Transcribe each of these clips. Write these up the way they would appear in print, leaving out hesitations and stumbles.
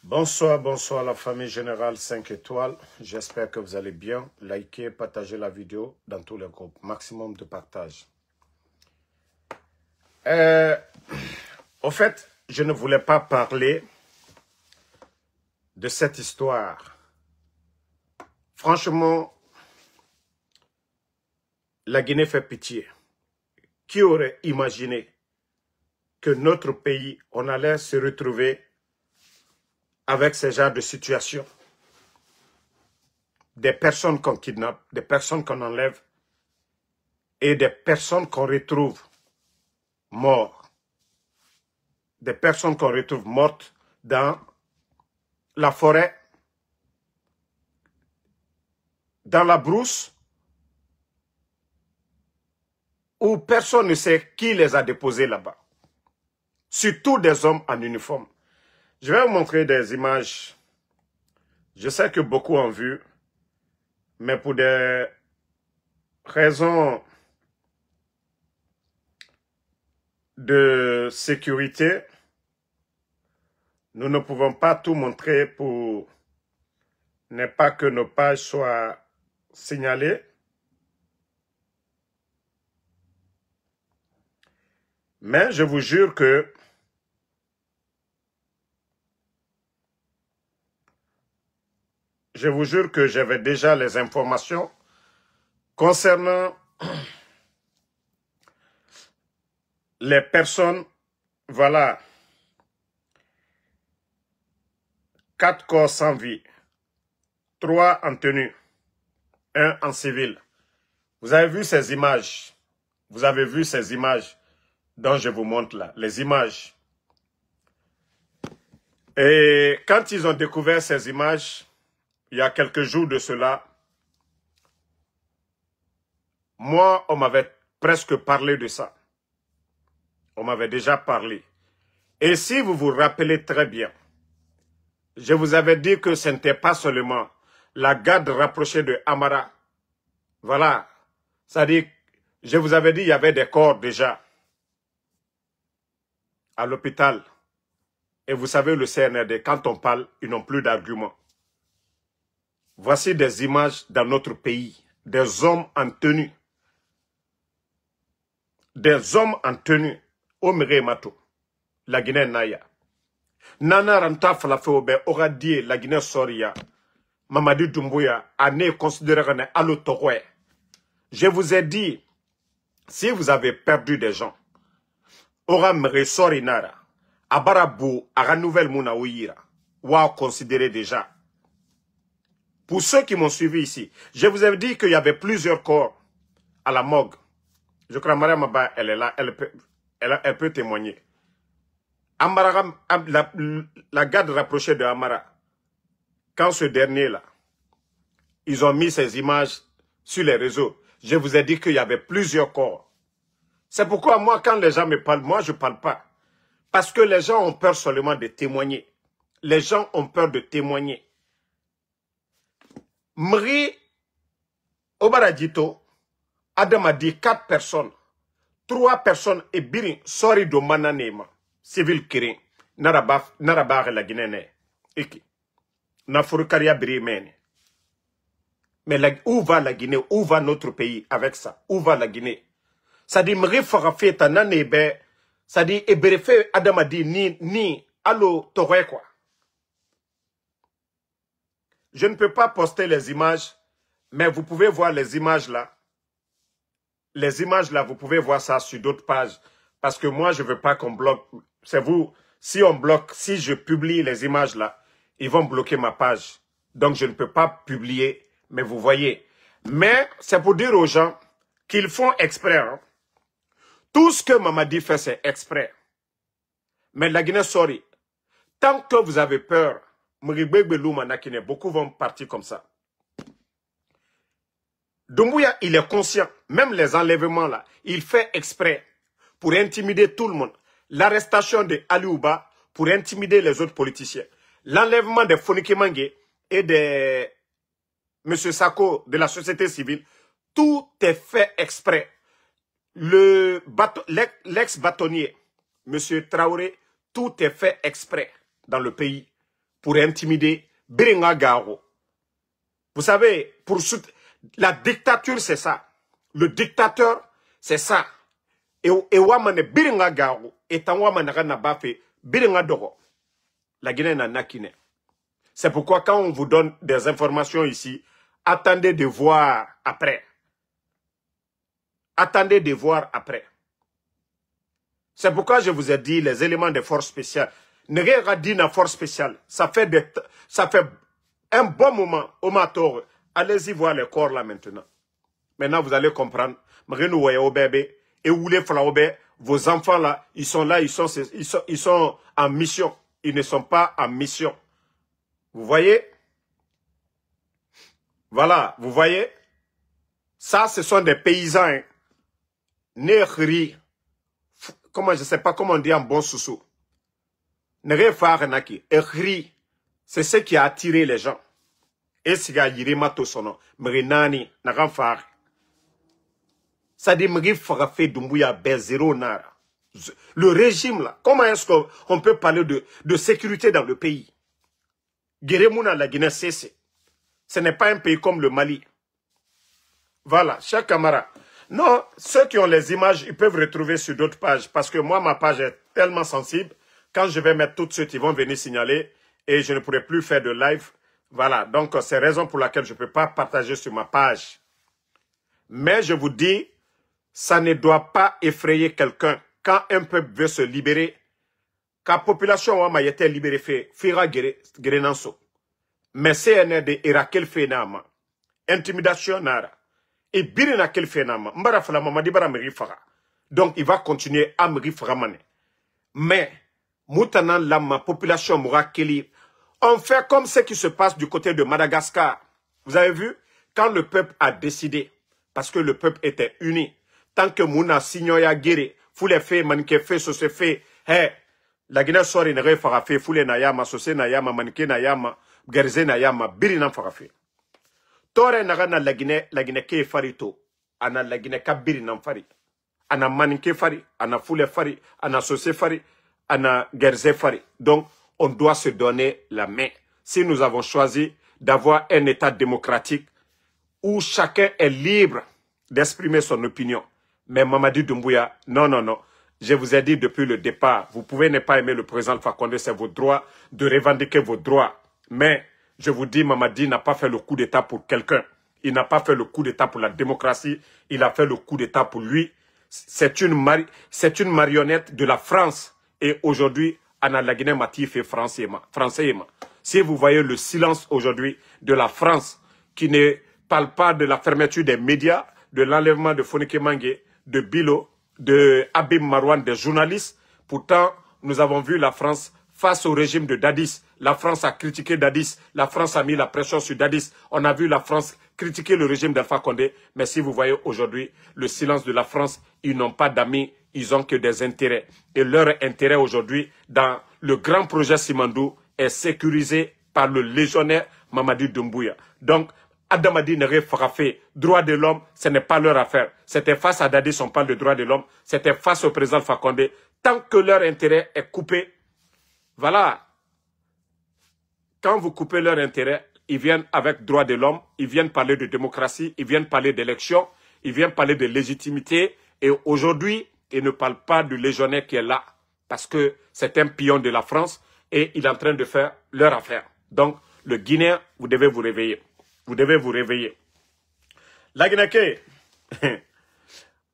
Bonsoir, bonsoir la famille générale 5 étoiles. J'espère que vous allez bien. Likez, partagez la vidéo dans tous les groupes. Maximum de partage. Au fait, je ne voulais pas parler de cette histoire. Franchement, la Guinée fait pitié. Qui aurait imaginé que notre pays, on allait se retrouver avec ce genre de situation? Des personnes qu'on kidnappe, des personnes qu'on enlève et des personnes qu'on retrouve mortes. Des personnes qu'on retrouve mortes dans la forêt, dans la brousse, où personne ne sait qui les a déposés là-bas. Surtout des hommes en uniforme. Je vais vous montrer des images. Je sais que beaucoup ont vu, mais pour des raisons de sécurité, nous ne pouvons pas tout montrer pour ne pas que nos pages soient signalées. Mais je vous jure que j'avais déjà les informations concernant les personnes. Voilà, 4 corps sans vie, 3 en tenue, 1 en civil. Vous avez vu ces images? Vous avez vu ces images dont je vous montre là, les images. Et quand ils ont découvert ces images, il y a quelques jours de cela, moi, on m'avait presque parlé de ça. On m'avait déjà parlé. Et si vous vous rappelez très bien, je vous avais dit que ce n'était pas seulement la garde rapprochée de Amara. Voilà. C'est-à-dire, je vous avais dit qu'il y avait des corps déjà à l'hôpital. Et vous savez, le CNRD, quand on parle, ils n'ont plus d'arguments. Voici des images dans notre pays. Des hommes en tenue. Des hommes en tenue. Omere Mato. La Guinée Naya. Nana Ranta Falafeobe aura dit la Guinée Soria. Mamadi Doumbouya a né considéré à l'autoré. Je vous ai dit, si vous avez perdu des gens, aura mere sorinara. Abarabu a nouvelle mouna ouira. Wa considéré déjà. Pour ceux qui m'ont suivi ici, je vous ai dit qu'il y avait plusieurs corps à la morgue. Je crois que Mariam Abba, elle est là, elle peut témoigner. Amara, la garde rapprochée de Amara, quand ce dernier-là, ils ont mis ces images sur les réseaux, je vous ai dit qu'il y avait plusieurs corps. C'est pourquoi moi, quand les gens me parlent, moi je ne parle pas. Parce que les gens ont peur seulement de témoigner. Les gens ont peur de témoigner. Mri Obaradito, Adam a dit 4 personnes. 3 personnes et Birin, sorry do mananema, civil kirin, Naraba la Guinée, Eki, Nafurukaria Birimene. Mais où va la Guinée? Où va notre pays avec ça? Où va la Guinée? Ça dit, Mri Farafeta Nanebe, ça dit, Eberefe Adam a dit, ni, allo, Toré quoi. Je ne peux pas poster les images, mais vous pouvez voir les images là. Les images là, vous pouvez voir ça sur d'autres pages. Parce que moi, je ne veux pas qu'on bloque. C'est vous, si on bloque, si je publie les images là, ils vont bloquer ma page. Donc, je ne peux pas publier, mais vous voyez. Mais c'est pour dire aux gens qu'ils font exprès. Hein. Tout ce que Mamadi fait, c'est exprès. Mais la Guinée, sorry. Tant que vous avez peur, beaucoup vont partir comme ça. Doumbouya, il est conscient, même les enlèvements là, il fait exprès pour intimider tout le monde. L'arrestation de Ali Ouba pour intimider les autres politiciens. L'enlèvement de Fonike Mangue et de M. Sako de la société civile, tout est fait exprès. L'ex-bâtonnier, M. Traoré, tout est fait exprès dans le pays pour intimider Biringa Garo. Vous savez, la dictature, c'est ça. Le dictateur, c'est ça. Et Wamane Biringa Garo, et Tanwamane Nabafe, Biringa Doro. La Guinée n'a nakine. C'est pourquoi quand on vous donne des informations ici, attendez de voir après. Attendez de voir après. C'est pourquoi je vous ai dit les éléments des forces spéciales. Ne regardez la force spéciale. Ça fait un bon moment au Mator. Allez-y voir les corps là maintenant. Maintenant vous allez comprendre. Et où les vos enfants là, ils sont là, ils sont en mission. Ils ne sont pas en mission. Vous voyez? Voilà, vous voyez? Ça, ce sont des paysans. Hein. Nehri. Comment, je ne sais pas comment on dit en bon sous-sous. C'est ce qui a attiré les gens. Et c'est ce qui a mato sono. Mrinani, naranfar. Ça dit, le régime là, comment est-ce qu'on peut parler de sécurité dans le pays? Guéremouna la Guinée cesse. Ce n'est pas un pays comme le Mali. Voilà, chers camarades. Non, ceux qui ont les images, ils peuvent retrouver sur d'autres pages. Parce que moi, ma page est tellement sensible. Quand je vais mettre tout de suite, ils vont venir signaler. Et je ne pourrai plus faire de live. Voilà, donc c'est la raison pour laquelle je ne peux pas partager sur ma page. Mais je vous dis, ça ne doit pas effrayer quelqu'un. Quand un peuple veut se libérer, quand la population a été libérée, fera guérenanso. Mais CNRD ira quel phénomène? Intimidation nara. Et birina quel phénomène? Mbara fala mamadi bara merifara. Donc il va continuer à merifara mané. Mais, moutanan lama population moura keli. On fait comme ce qui se passe du côté de Madagascar. Vous avez vu? Quand le peuple a décidé, parce que le peuple était uni, tant que Mouna signoya guéré, foule fait, manike fait, so se fait, hey, la Guinée sori ne fera fait, foule nayama, so se nayama, manike nayama, gerze nayama, birinan fera fait. Tore nagana la Guinée ke farito, ana la Guinée ka birinan fari, ana manike fari, ana foule fari, ana so se fari, ana gerze fari. Donc, on doit se donner la main. Si nous avons choisi d'avoir un État démocratique où chacun est libre d'exprimer son opinion. Mais Mamadi Doumbouya, non, non, non. Je vous ai dit depuis le départ, vous pouvez ne pas aimer le président Alpha Condé, c'est votre droit de revendiquer vos droits. Mais je vous dis, Mamadi n'a pas fait le coup d'État pour quelqu'un. Il n'a pas fait le coup d'État pour la démocratie. Il a fait le coup d'État pour lui. C'est une marionnette de la France. Et aujourd'hui, Anna la Guinée Mati fait français. Si vous voyez le silence aujourd'hui de la France, qui ne parle pas de la fermeture des médias, de l'enlèvement de Fonike Mangue, de Bilo, de Abim Marouane, des journalistes. Pourtant, nous avons vu la France face au régime de Dadis. La France a critiqué Dadis. La France a mis la pression sur Dadis. On a vu la France critiquer le régime d'Alpha Condé. Mais si vous voyez aujourd'hui le silence de la France, ils n'ont pas d'amis, ils ont que des intérêts. Et leur intérêt aujourd'hui dans le grand projet Simandou est sécurisé par le légionnaire Mamadi Doumbouya. Donc, Adamadi n'aurait frappé droit de l'homme, ce n'est pas leur affaire. C'était face à Dadis, on parle de droit de l'homme. C'était face au président Alpha Condé. Tant que leur intérêt est coupé, voilà. Quand vous coupez leur intérêt, ils viennent avec droit de l'homme, ils viennent parler de démocratie, ils viennent parler d'élection, ils viennent parler de légitimité. Et aujourd'hui, ils ne parlent pas du légionnaire qui est là. Parce que c'est un pion de la France et il est en train de faire leur affaire. Donc, le Guinéen, vous devez vous réveiller. Vous devez vous réveiller. La Guinée,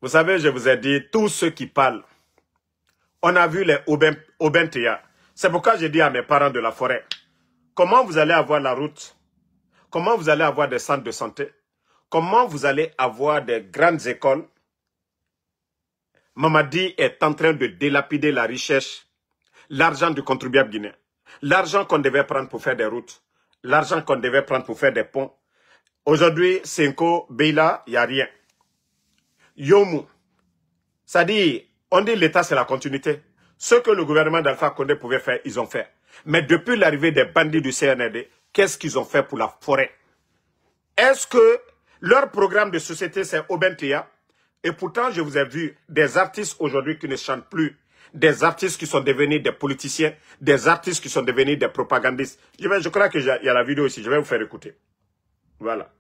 vous savez, je vous ai dit, tous ceux qui parlent, on a vu les Obentea. C'est pourquoi j'ai dit à mes parents de la forêt, comment vous allez avoir la route? Comment vous allez avoir des centres de santé? Comment vous allez avoir des grandes écoles? Mamadi est en train de dilapider la richesse, l'argent du contribuable guinéen. L'argent qu'on devait prendre pour faire des routes, l'argent qu'on devait prendre pour faire des ponts. Aujourd'hui, Senko, Beila, il n'y a rien. Yomu, ça dit, on dit l'État c'est la continuité. Ce que le gouvernement d'Alpha Condé pouvait faire, ils ont fait. Mais depuis l'arrivée des bandits du CNRD, qu'est-ce qu'ils ont fait pour la forêt? Est-ce que leur programme de société c'est Obentea? Et pourtant, je vous ai vu des artistes aujourd'hui qui ne chantent plus. des artistes qui sont devenus des politiciens, des artistes qui sont devenus des propagandistes. Je crois qu'il y a la vidéo ici, je vais vous faire écouter. Voilà.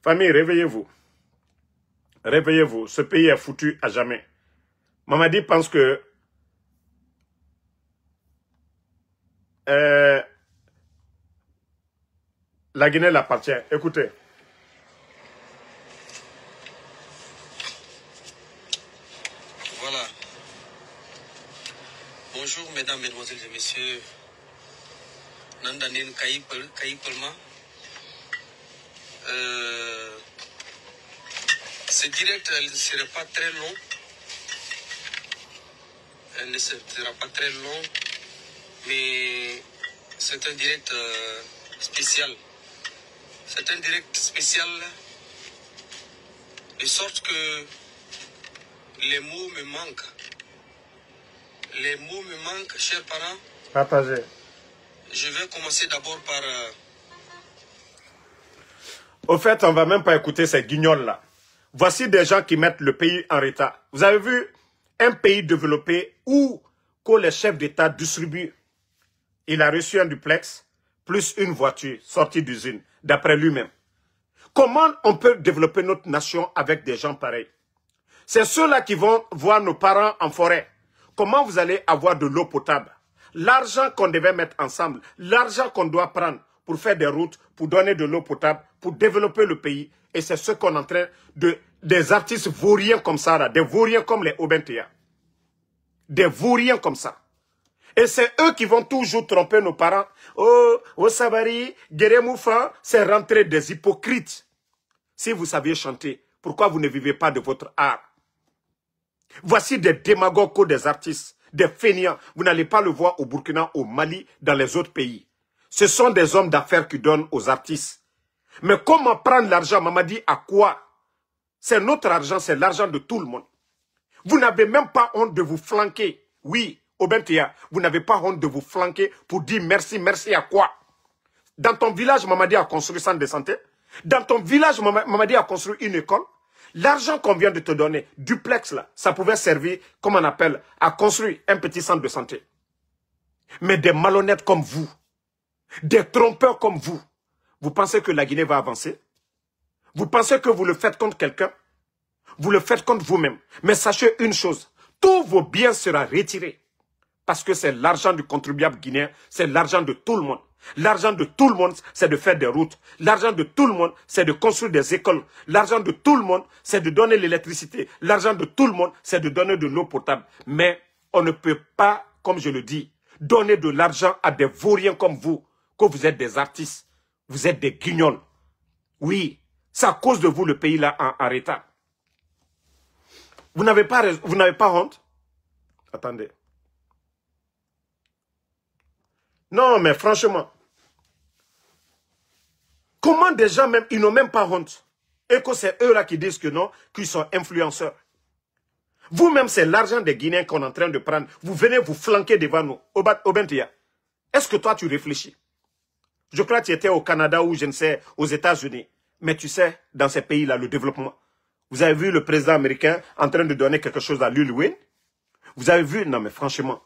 Famille, réveillez-vous. Réveillez-vous, ce pays est foutu à jamais. Mamadi pense que la Guinée l'appartient. Écoutez. Voilà. Bonjour mesdames, mesdemoiselles et messieurs. Nandanin Kaïpelma. Ce direct, elle ne sera pas très long. Elle ne sera pas très long. Mais c'est un direct spécial. C'est un direct spécial de sorte que les mots me manquent. Les mots me manquent, chers parents. Partagez. Je vais commencer d'abord par... Au fait, on ne va même pas écouter ces guignols-là. Voici des gens qui mettent le pays en retard. Vous avez vu un pays développé où que les chefs d'État distribuent. Il a reçu un duplex plus une voiture sortie d'usine, d'après lui-même. Comment on peut développer notre nation avec des gens pareils? C'est ceux-là qui vont voir nos parents en forêt. Comment vous allez avoir de l'eau potable? L'argent qu'on devait mettre ensemble, l'argent qu'on doit prendre pour faire des routes, pour donner de l'eau potable, pour développer le pays. Et c'est ce qu'on est en train de... Des artistes vauriens comme ça, là, des vauriens comme les Obentea. Des vauriens comme ça. Et c'est eux qui vont toujours tromper nos parents. Oh, Osabari, Guéremoufa, c'est rentrer des hypocrites. Si vous saviez chanter, pourquoi vous ne vivez pas de votre art? Voici des démagogues, des artistes, des fainéants. Vous n'allez pas le voir au Burkina, au Mali, dans les autres pays. Ce sont des hommes d'affaires qui donnent aux artistes. Mais comment prendre l'argent, Mamadi, à quoi? C'est notre argent, c'est l'argent de tout le monde. Vous n'avez même pas honte de vous flanquer. Oui, Obentea, vous n'avez pas honte de vous flanquer pour dire merci, merci à quoi? Dans ton village, Mamadi a construit un centre de santé. Dans ton village, Mamadi a construit une école. L'argent qu'on vient de te donner, duplex là, ça pouvait servir, comme on appelle, à construire un petit centre de santé. Mais des malhonnêtes comme vous, des trompeurs comme vous pensez que la Guinée va avancer? Vous pensez que vous le faites contre quelqu'un? Vous le faites contre vous-même. Mais sachez une chose, tous vos biens seront retirés. Parce que c'est l'argent du contribuable guinéen, c'est l'argent de tout le monde. L'argent de tout le monde, c'est de faire des routes. L'argent de tout le monde, c'est de construire des écoles. L'argent de tout le monde, c'est de donner l'électricité. L'argent de tout le monde, c'est de donner de l'eau potable. Mais on ne peut pas, comme je le dis, donner de l'argent à des vauriens comme vous, que vous êtes des artistes. Vous êtes des guignols. Oui, c'est à cause de vous le pays là en retard. Vous n'avez pas honte? Attendez. Non, mais franchement, comment des gens même, ils n'ont même pas honte? Et que c'est eux là qui disent que non, qu'ils sont influenceurs. Vous-même, c'est l'argent des Guinéens qu'on est en train de prendre. Vous venez vous flanquer devant nous. Obentea, est-ce que toi tu réfléchis? Je crois que tu étais au Canada ou je ne sais, aux États-Unis. Mais tu sais, dans ces pays-là, le développement. Vous avez vu le président américain en train de donner quelque chose à Lil Wayne? Vous avez vu? Non mais franchement.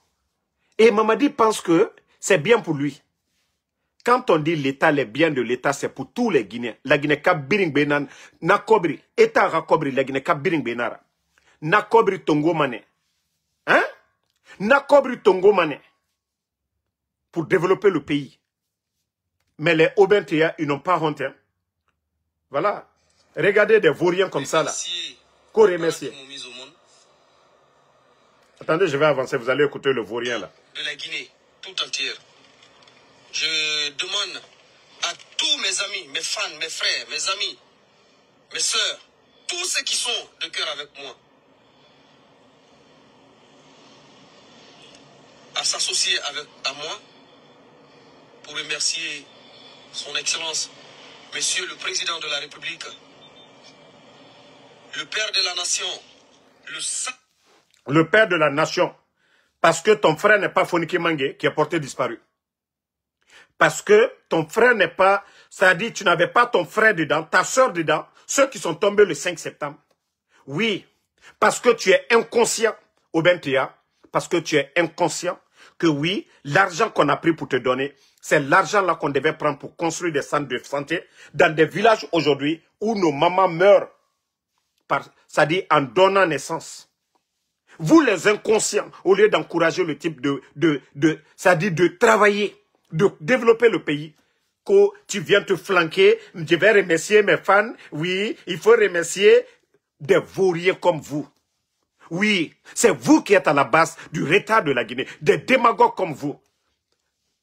Et Mamadi pense que c'est bien pour lui. Quand on dit l'État, les biens de l'État, c'est pour tous les Guinéens. La Guinée Cap Biring Benan, Nakobri, État Rakobri, la Guinée Cap Biring Benara. Nakobri Tongo Mané. Hein? Nakobri Tongo Mané. Pour développer le pays. Mais les Obentea, ils n'ont pas honte. Hein? Voilà. Regardez des vauriens comme ça là. Qu'au remercier. Attendez, je vais avancer. Vous allez écouter le vaurien là. De la Guinée, tout entière. Je demande à tous mes amis, mes fans, mes frères, mes amis, mes soeurs, tous ceux qui sont de cœur avec moi, à s'associer à moi pour remercier son Excellence, Monsieur le Président de la République, le Père de la Nation, le Père de la Nation. Parce que ton frère n'est pas Foniki Mangue qui est porté disparu. Parce que ton frère n'est pas, c'est-à-dire tu n'avais pas ton frère dedans, ta soeur dedans, ceux qui sont tombés le 5 septembre. Oui, parce que tu es inconscient, Obentea, parce que tu es inconscient que oui, l'argent qu'on a pris pour te donner, c'est l'argent là qu'on devait prendre pour construire des centres de santé dans des villages aujourd'hui où nos mamans meurent, c'est-à-dire en donnant naissance. Vous les inconscients, au lieu d'encourager le type c'est-à-dire de travailler, de développer le pays, que tu viens te flanquer, je vais remercier mes fans, oui, il faut remercier des vauriens comme vous. Oui, c'est vous qui êtes à la base du retard de la Guinée, des démagogues comme vous.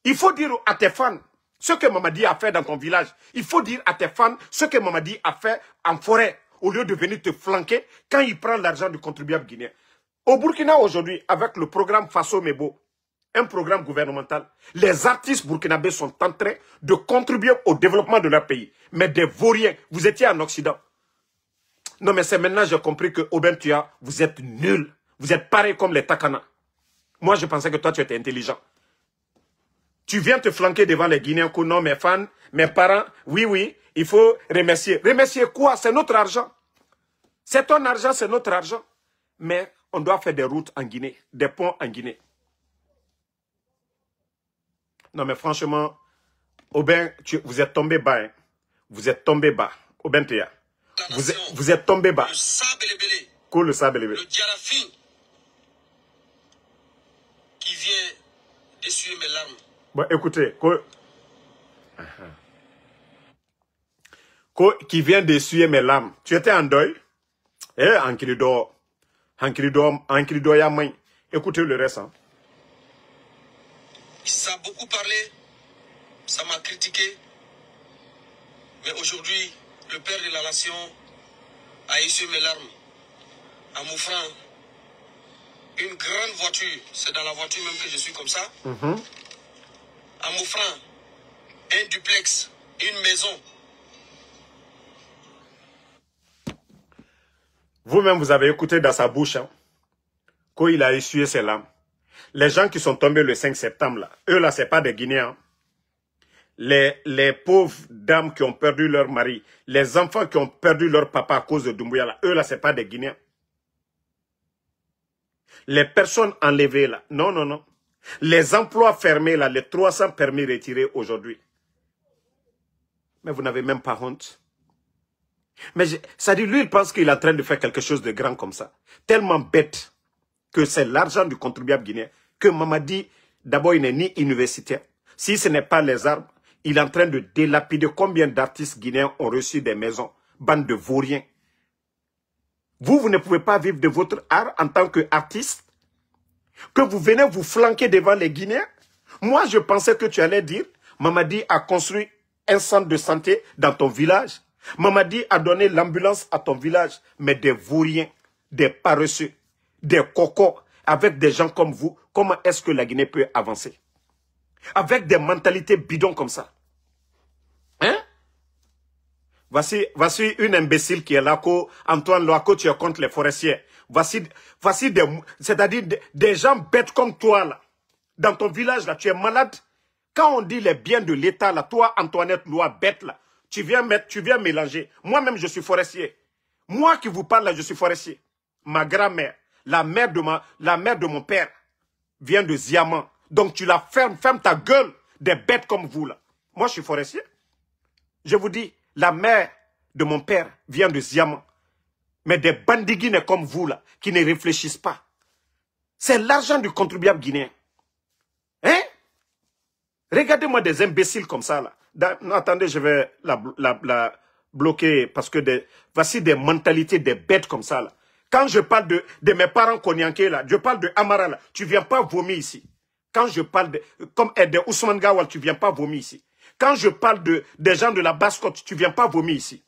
Il faut dire à tes fans ce que Mamadi a fait dans ton village. Il faut dire à tes fans ce que Mamadi a fait en forêt, au lieu de venir te flanquer quand il prend l'argent du contribuable guinéen. Au Burkina aujourd'hui, avec le programme Faso Mebo, un programme gouvernemental, les artistes burkinabés sont en train de contribuer au développement de leur pays. Mais des vauriens, vous étiez en Occident. Non, mais c'est maintenant que j'ai compris que Aubin Tua, vous êtes nuls. Vous êtes pareil comme les Takana. Moi, je pensais que toi, tu étais intelligent. Tu viens te flanquer devant les Guinéens, que non, mes fans, mes parents, oui, oui, il faut remercier. Remercier quoi? C'est notre argent. C'est ton argent, c'est notre argent. Mais on doit faire des routes en Guinée, des ponts en Guinée. Non, mais franchement, Aubin, vous êtes tombé bas. Hein. Vous êtes tombé bas. Aubin Tua. Vous êtes tombé bas. Le sable et belé. Quoi le sable et belé? Le Diarafine qui vient d'essuyer mes larmes. Bon, écoutez, qui vient d'essuyer mes larmes. Tu étais en deuil? Eh, en crido ya main. Écoutez le reste. Hein. Ça a beaucoup parlé, ça m'a critiqué. Mais aujourd'hui, le père de la nation a essuyé mes larmes en m'offrant une grande voiture. C'est dans la voiture même que je suis comme ça. En m'offrant un duplex, une maison. Vous-même, vous avez écouté dans sa bouche hein, qu'il a essuyé ses larmes. Les gens qui sont tombés le 5 septembre, là, eux là, ce n'est pas des Guinéens. Les pauvres dames qui ont perdu leur mari, les enfants qui ont perdu leur papa à cause de Doumbouya, là, eux là, ce n'est pas des Guinéens. Les personnes enlevées là, non, non, non. Les emplois fermés là, les 300 permis retirés aujourd'hui. Mais vous n'avez même pas honte. Mais ça dit, lui, il pense qu'il est en train de faire quelque chose de grand comme ça. Tellement bête que c'est l'argent du contribuable guinéen. Que Mamadi, d'abord, il n'est ni universitaire. Si ce n'est pas les armes, il est en train de délapider combien d'artistes guinéens ont reçu des maisons. Bande de vauriens. Vous ne pouvez pas vivre de votre art en tant qu'artiste. Que vous venez vous flanquer devant les Guinéens. Moi, je pensais que tu allais dire, Mamadi a construit un centre de santé dans ton village. Mamadi a donné l'ambulance à ton village. Mais des vauriens, des paresseux, des cocos, avec des gens comme vous, comment est-ce que la Guinée peut avancer? Avec des mentalités bidons comme ça. Hein? Voici une imbécile qui est là, Antoine Loaco, tu es contre les forestiers. Voici c'est-à-dire des gens bêtes comme toi, là. Dans ton village, là, tu es malade. Quand on dit les biens de l'État, là, toi, Antoinette Loa, bête, là, tu viens mélanger. Moi-même, je suis forestier. Moi qui vous parle, là, je suis forestier. Ma grand-mère, la mère de mon père, vient de Ziaman. Donc, tu la ferme ta gueule, des bêtes comme vous, là. Moi, je suis forestier. Je vous dis, la mère de mon père vient de Ziaman. Mais des bandits guinéens comme vous, là, qui ne réfléchissent pas. C'est l'argent du contribuable guinéen. Hein? Regardez-moi des imbéciles comme ça, là. Non, attendez, je vais la bloquer parce que voici des mentalités, des bêtes comme ça, là. Quand je parle de mes parents Konyanké, là, je parle de Amara, là, tu ne viens pas vomir ici. Quand je parle comme de Ousmane Gawal, tu ne viens pas vomir ici. Quand je parle des gens de la Basse-Côte, tu ne viens pas vomir ici.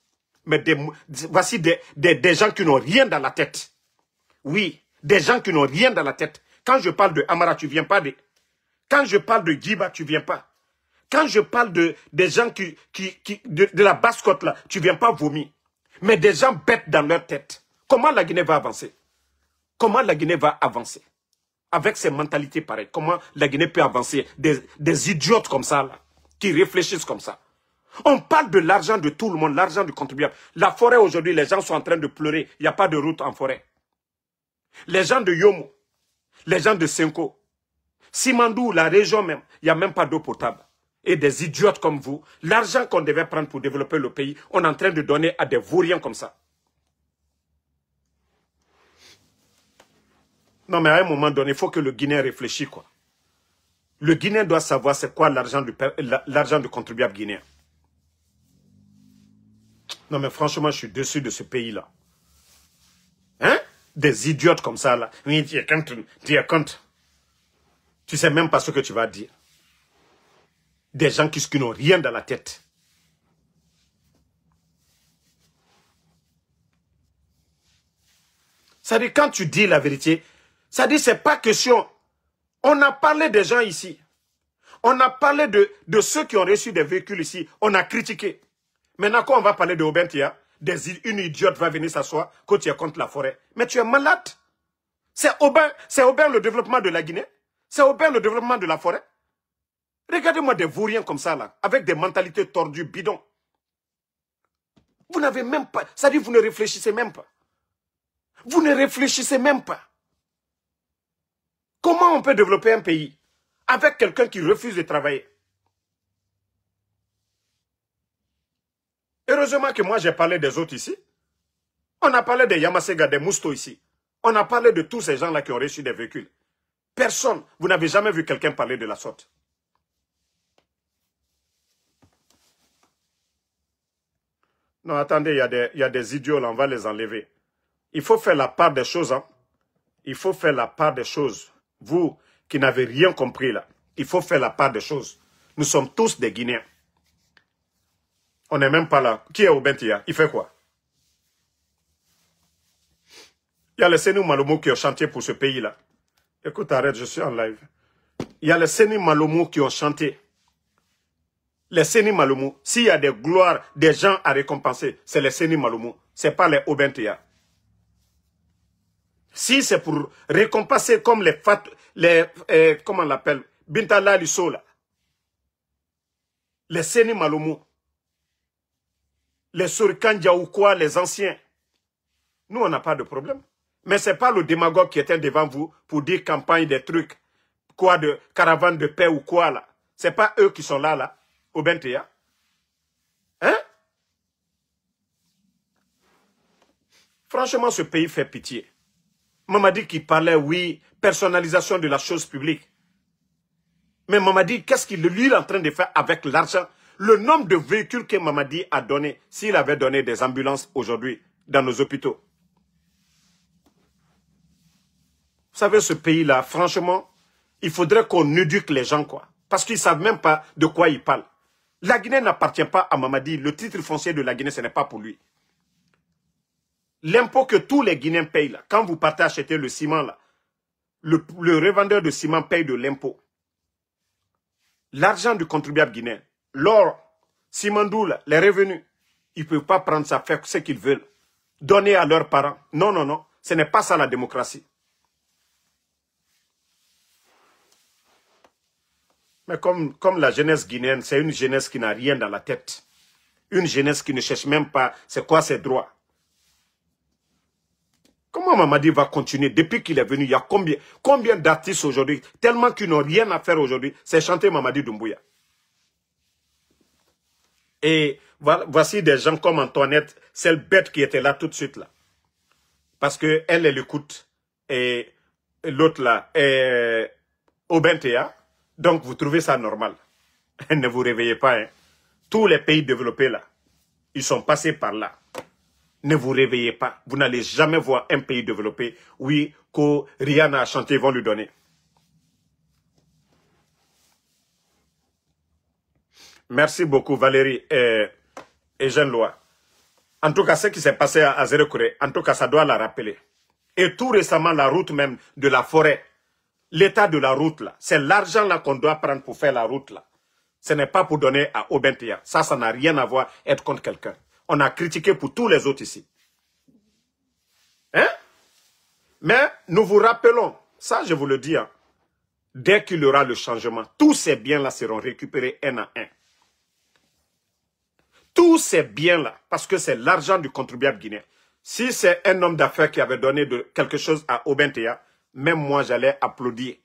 Mais voici des gens qui n'ont rien dans la tête. Oui, des gens qui n'ont rien dans la tête. Quand je parle de Amara, tu ne viens pas. Quand je parle de Djiba, tu ne viens pas. Quand je parle des gens de la Basse-Côte, là, tu ne viens pas vomir. Mais des gens bêtes dans leur tête. Comment la Guinée va avancer? Comment la Guinée va avancer? Avec ces mentalités pareilles, comment la Guinée peut avancer? Des idiotes comme ça, là, qui réfléchissent comme ça. On parle de l'argent de tout le monde, l'argent du contribuable. La forêt aujourd'hui, les gens sont en train de pleurer. Il n'y a pas de route en forêt. Les gens de Yomo, Les gens de Senko. Simandou, la région même, il n'y a même pas d'eau potable. Et des idiotes comme vous, l'argent qu'on devait prendre pour développer le pays, on est en train de donner à des vauriens comme ça. Non, mais à un moment donné, il faut que le Guinéen réfléchisse, quoi. Le Guinéen doit savoir c'est quoi l'argent du contribuable guinéen. Non, mais franchement, je suis déçu de ce pays-là. Hein? Des idiotes comme ça, là. Oui, tu es contre. Tu es contre. Tu sais même pas ce que tu vas dire. Des gens qui n'ont rien dans la tête. Ça dit, quand tu dis la vérité, ça dit, c'est pas question. On a parlé des gens ici. On a parlé de ceux qui ont reçu des véhicules ici. On a critiqué. Maintenant, quand on va parler de Obentia, une idiote va venir s'asseoir quand tu es contre la forêt. Mais tu es malade. C'est Aubin le développement de la Guinée. C'est Aubin le développement de la forêt. Regardez-moi des vauriens comme ça, là, avec des mentalités tordues, bidons. Vous n'avez même pas... Ça dit, vous ne réfléchissez même pas. Vous ne réfléchissez même pas. Comment on peut développer un pays avec quelqu'un qui refuse de travailler? Heureusement que moi, j'ai parlé des autres ici. On a parlé des Yamasega, des Mousto ici. On a parlé de tous ces gens-là qui ont reçu des véhicules. Personne, vous n'avez jamais vu quelqu'un parler de la sorte. Non, attendez, il y a des idiots là, on va les enlever. Il faut faire la part des choses. Hein. Il faut faire la part des choses. Vous qui n'avez rien compris là, il faut faire la part des choses. Nous sommes tous des Guinéens. On n'est même pas là. Qui est Obentia? Il fait quoi? Il y a le Sénou Malomo qui ont chanté pour ce pays-là. Écoute, arrête, je suis en live. Il y a le Sénou Malomo qui ont chanté. Les Séni Malomo, s'il y a des gloires, des gens à récompenser, c'est les Séni Malomo. Ce n'est pas les Obentia. Si c'est pour récompenser comme comment on l'appelle, Bintala Lissola, les Séni Malomo, les Sorikandja ou quoi, les anciens, nous on n'a pas de problème. Mais ce n'est pas le démagogue qui était devant vous pour dire campagne des trucs, quoi de caravane de paix ou quoi là. Ce n'est pas eux qui sont là. Obentia. Hein? Franchement, ce pays fait pitié. Mamadi qui parlait, oui, personnalisation de la chose publique. Mais Mamadi, qu'est-ce qu'il lui est en train de faire avec l'argent? Le nombre de véhicules que Mamadi a donné, s'il avait donné des ambulances aujourd'hui dans nos hôpitaux. Vous savez, ce pays-là, franchement, il faudrait qu'on éduque les gens, quoi. Parce qu'ils ne savent même pas de quoi ils parlent. La Guinée n'appartient pas à Mamadi. Le titre foncier de la Guinée, ce n'est pas pour lui. L'impôt que tous les Guinéens payent, là, quand vous partez acheter le ciment, là, le revendeur de ciment paye de l'impôt. L'argent du contribuable guinéen, l'or, Simandou, là, les revenus, ils ne peuvent pas prendre ça, faire ce qu'ils veulent. Donner à leurs parents. Non, non, non. Ce n'est pas ça la démocratie. Mais comme la jeunesse guinéenne, c'est une jeunesse qui n'a rien dans la tête. Une jeunesse qui ne cherche même pas c'est quoi ses droits. Comment Mamadi va continuer? Depuis qu'il est venu, il y a combien d'artistes aujourd'hui, tellement qu'ils n'ont rien à faire aujourd'hui, c'est chanter Mamadi Doumbouya. Et voici des gens comme Antoinette, celle bête qui était là tout de suite là. Parce qu'elle écoute. Et l'autre là, Obentea. Donc, vous trouvez ça normal. Ne vous réveillez pas. Hein. Tous les pays développés là, ils sont passés par là. Ne vous réveillez pas. Vous n'allez jamais voir un pays développé, oui, que Rihanna a chanté, ils vont lui donner. Merci beaucoup, Valérie et Jeanne Loa. En tout cas, ce qui s'est passé à Zérekouré, en tout cas, ça doit la rappeler. Et tout récemment, la route même de la forêt, l'état de la route, là, c'est l'argent là qu'on doit prendre pour faire la route, là. Ce n'est pas pour donner à Obentia. Ça n'a rien à voir être contre quelqu'un. On a critiqué pour tous les autres ici. Hein? Mais nous vous rappelons, ça je vous le dis, hein, dès qu'il y aura le changement, tous ces biens-là seront récupérés un à un. Tous ces biens-là, parce que c'est l'argent du contribuable guinéen. Si c'est un homme d'affaires qui avait donné quelque chose à Obentia, même moi, j'allais applaudir.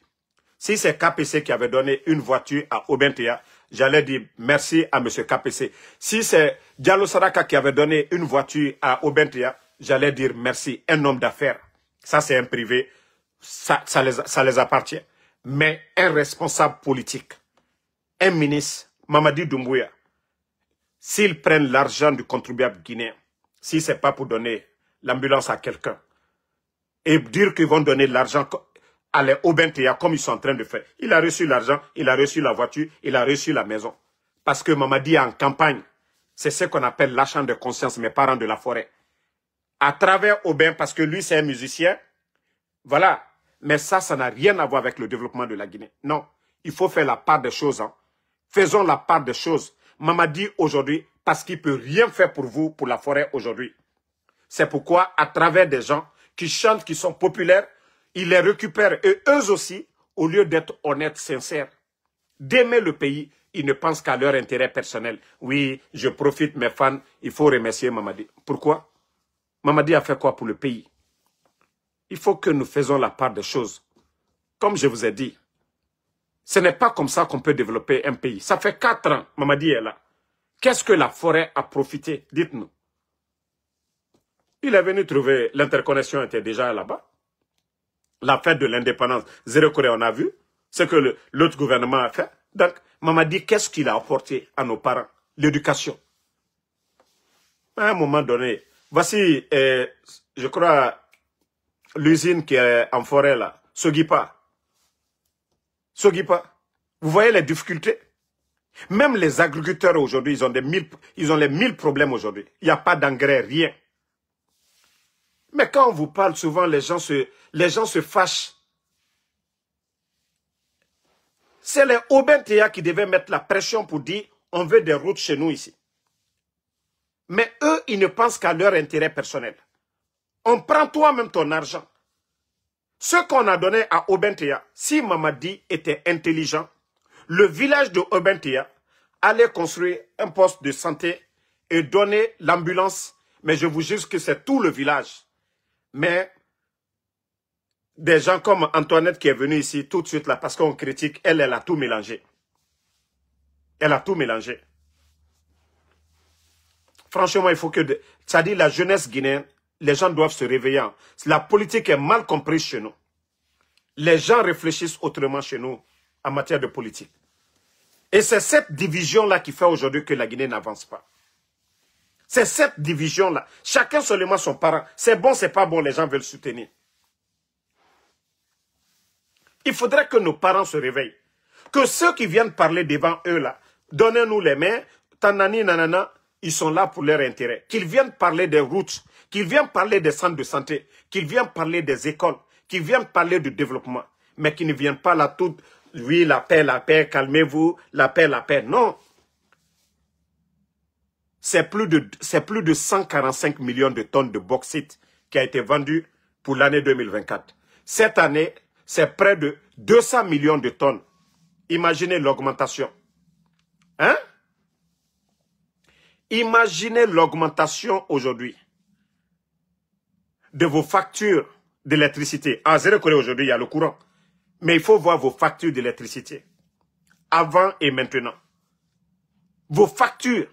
Si c'est KPC qui avait donné une voiture à Obentea, j'allais dire merci à M. KPC. Si c'est Diallo Saraka qui avait donné une voiture à Obentea, j'allais dire merci. Un homme d'affaires, ça c'est un privé, ça les appartient. Mais un responsable politique, un ministre, Mamadi Doumbouya, s'ils prennent l'argent du contribuable guinéen, si ce n'est pas pour donner l'ambulance à quelqu'un, et dire qu'ils vont donner l'argent à les Obentea comme ils sont en train de faire. Il a reçu l'argent, il a reçu la voiture, il a reçu la maison. Parce que Mamadi est en campagne. C'est ce qu'on appelle l'achat de conscience, mes parents de la forêt. À travers Aubin, parce que lui c'est un musicien, voilà. Mais ça n'a rien à voir avec le développement de la Guinée. Non, il faut faire la part des choses. Hein. Faisons la part des choses. Mamadi aujourd'hui, parce qu'il ne peut rien faire pour vous, pour la forêt aujourd'hui. C'est pourquoi, à travers des gens qui chantent, qui sont populaires, ils les récupèrent. Et eux aussi, au lieu d'être honnêtes, sincères, d'aimer le pays, ils ne pensent qu'à leur intérêt personnel. Oui, je profite, mes fans, il faut remercier Mamadi. Pourquoi? Mamadi a fait quoi pour le pays? Il faut que nous faisons la part des choses. Comme je vous ai dit, ce n'est pas comme ça qu'on peut développer un pays. Ça fait 4 ans, Mamadi est là. Qu'est-ce que la forêt a profité? Dites-nous. Il est venu trouver, l'interconnexion était déjà là-bas. La fête de l'indépendance, Zéro Corée, on a vu ce que l'autre gouvernement a fait. Donc, Mamadi, qu'est-ce qu'il a apporté à nos parents? L'éducation. À un moment donné, voici, je crois, l'usine qui est en forêt là, Sogipa. Sogipa. Vous voyez les difficultés? Même les agriculteurs aujourd'hui, ils ont les 1000 problèmes aujourd'hui. Il n'y a pas d'engrais, rien. Mais quand on vous parle souvent, les gens se fâchent. C'est les Obentea qui devaient mettre la pression pour dire on veut des routes chez nous ici. Mais eux, ils ne pensent qu'à leur intérêt personnel. On prend toi-même ton argent. Ce qu'on a donné à Obentea, si Mamadi était intelligent, le village de Obentea allait construire un poste de santé et donner l'ambulance. Mais je vous jure que c'est tout le village. Mais des gens comme Antoinette qui est venue ici tout de suite là, parce qu'on critique, elle a tout mélangé. Elle a tout mélangé. Franchement, il faut que... Ça dit la jeunesse guinéenne, les gens doivent se réveiller. La politique est mal comprise chez nous. Les gens réfléchissent autrement chez nous en matière de politique. Et c'est cette division-là qui fait aujourd'hui que la Guinée n'avance pas. C'est cette division-là. Chacun seulement son parent. C'est bon, c'est pas bon, les gens veulent soutenir. Il faudrait que nos parents se réveillent. Que ceux qui viennent parler devant eux là, donnez-nous les mains, tanani nanana, ils sont là pour leur intérêt. Qu'ils viennent parler des routes, qu'ils viennent parler des centres de santé, qu'ils viennent parler des écoles, qu'ils viennent parler du développement. Mais qu'ils ne viennent pas là tout, oui, la paix, calmez-vous, la paix. Non. C'est plus de 145 millions de tonnes de bauxite qui a été vendu pour l'année 2024. Cette année, c'est près de 200 millions de tonnes. Imaginez l'augmentation. Hein? Imaginez l'augmentation aujourd'hui de vos factures d'électricité. À Zéro Corée aujourd'hui, il y a le courant. Mais il faut voir vos factures d'électricité. Avant et maintenant. Vos factures.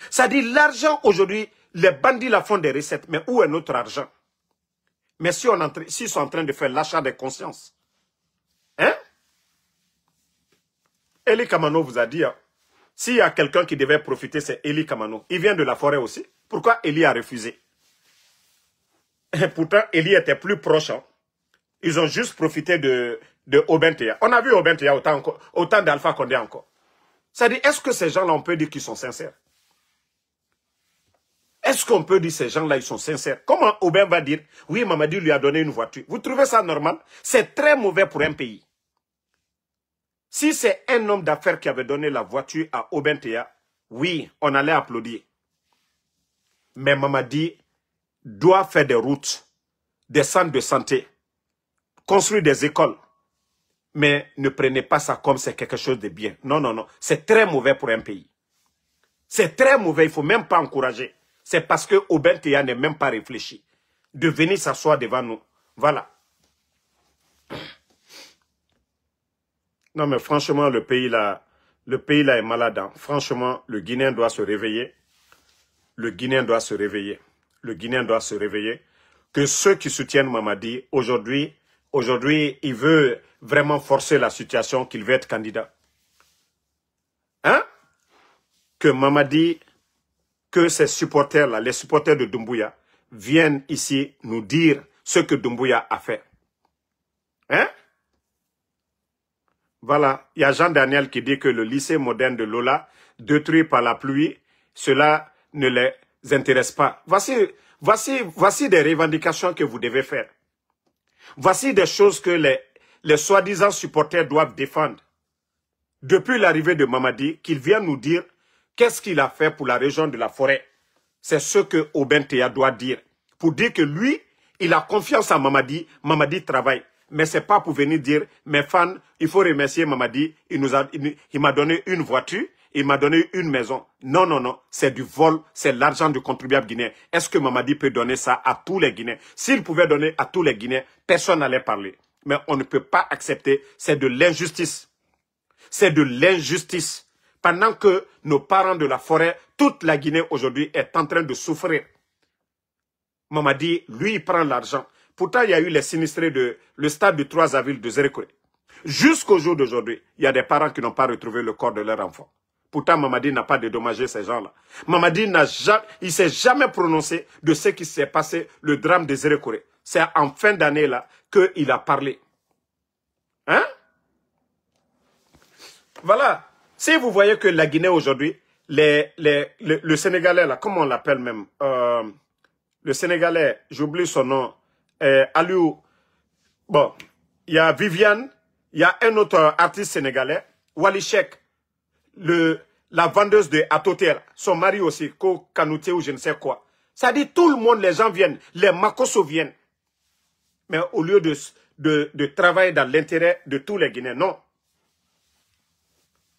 Ça dit l'argent aujourd'hui, les bandits la font des recettes. Mais où est notre argent? Mais s'ils sont en train de faire l'achat des consciences. Hein? Eli Kamano vous a dit, hein, s'il y a quelqu'un qui devait profiter, c'est Eli Kamano. Il vient de la forêt aussi. Pourquoi Eli a refusé? Et pourtant, Eli était plus proche. Hein. Ils ont juste profité de Obentea. On a vu Obentea autant d'Alpha Condé encore. Ça dit, est-ce que ces gens-là, on peut dire qu'ils sont sincères? Est-ce qu'on peut dire que ces gens-là, ils sont sincères? Comment Aubin va dire, oui, Mamadi lui a donné une voiture? Vous trouvez ça normal? C'est très mauvais pour un pays. Si c'est un homme d'affaires qui avait donné la voiture à Obentea, oui, on allait applaudir. Mais Mamadi doit faire des routes, des centres de santé, construire des écoles. Mais ne prenez pas ça comme c'est quelque chose de bien. Non, non, non. C'est très mauvais pour un pays. C'est très mauvais. Il ne faut même pas encourager. C'est parce que Obentea n'est même pas réfléchi de venir s'asseoir devant nous. Voilà. Non, mais franchement, le pays là est malade. Hein. Franchement, le Guinéen doit se réveiller. Le Guinéen doit se réveiller. Le Guinéen doit se réveiller. Que ceux qui soutiennent Mamadi, aujourd'hui, il veut vraiment forcer la situation qu'il veut être candidat. Hein? Que Mamadi, que ses supporters là, les supporters de Doumbouya, viennent ici nous dire ce que Doumbouya a fait. Hein? Voilà, il y a Jean-Daniel qui dit que le lycée moderne de Lola, détruit par la pluie, cela ne les intéresse pas. Voici des revendications que vous devez faire. Voici des choses que les soi-disant supporters doivent défendre. Depuis l'arrivée de Mamadi, qu'il vienne nous dire qu'est-ce qu'il a fait pour la région de la forêt. C'est ce que Aubin Teya doit dire. Pour dire que lui, il a confiance en Mamadi, Mamadi travaille. Mais ce n'est pas pour venir dire, mes fans, il faut remercier Mamadi, il m'a donné une voiture, il m'a donné une maison. Non, non, non, c'est du vol, c'est l'argent du contribuable guinéen. Est-ce que Mamadi peut donner ça à tous les Guinéens? S'il pouvait donner à tous les Guinéens, personne n'allait parler. Mais on ne peut pas accepter, c'est de l'injustice. C'est de l'injustice. Pendant que nos parents de la forêt, toute la Guinée aujourd'hui est en train de souffrir. Mamadi, lui, il prend l'argent. Pourtant, il y a eu les sinistrés de le stade du 3 avril de Zérékouré. Jusqu'au jour d'aujourd'hui, il y a des parents qui n'ont pas retrouvé le corps de leur enfant. Pourtant, Mamadi n'a pas dédommagé ces gens-là. Mamadi ne s'est jamais prononcé de ce qui s'est passé, le drame de Zérékouré. C'est en fin d'année là qu'il a parlé. Hein? Voilà. Si vous voyez que la Guinée aujourd'hui, le Sénégalais là, comment on l'appelle même, le Sénégalais, j'oublie son nom, Aliou, bon, il y a Viviane, il y a un autre artiste sénégalais, Wally Sheik, la vendeuse de Atoter, son mari aussi, Ko Kanouté ou je ne sais quoi. Ça dit tout le monde, les gens viennent, les Makosso viennent. Mais au lieu de travailler dans l'intérêt de tous les Guinéens, non.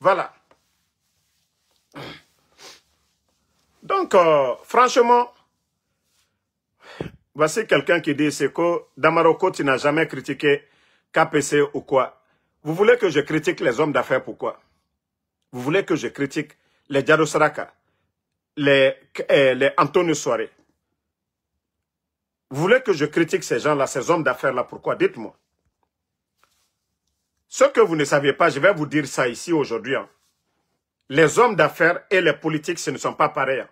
Voilà. Donc, franchement, voici quelqu'un qui dit, c'est que Damaroko, tu n'as jamais critiqué KPC ou quoi. Vous voulez que je critique les hommes d'affaires, pourquoi? Vous voulez que je critique les Diado Saraka, les Antonio Soare. Vous voulez que je critique ces gens-là, ces hommes d'affaires-là, pourquoi? Dites-moi. Ce que vous ne saviez pas, je vais vous dire ça ici aujourd'hui. Hein. Les hommes d'affaires et les politiques, ce ne sont pas pareils. Hein.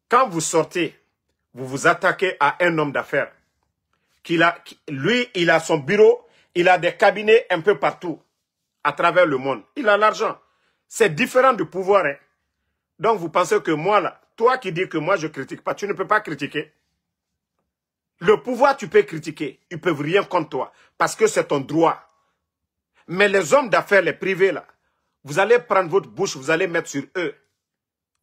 Quand vous sortez, vous vous attaquez à un homme d'affaires. Lui, il a son bureau, il a des cabinets un peu partout, à travers le monde. Il a l'argent. C'est différent du pouvoir. Hein. Donc, vous pensez que moi, là, toi qui dis que moi, je ne critique pas, tu ne peux pas critiquer. Le pouvoir, tu peux critiquer. Ils ne peuvent rien contre toi, parce que c'est ton droit. Mais les hommes d'affaires, les privés, là, vous allez prendre votre bouche, vous allez mettre sur eux.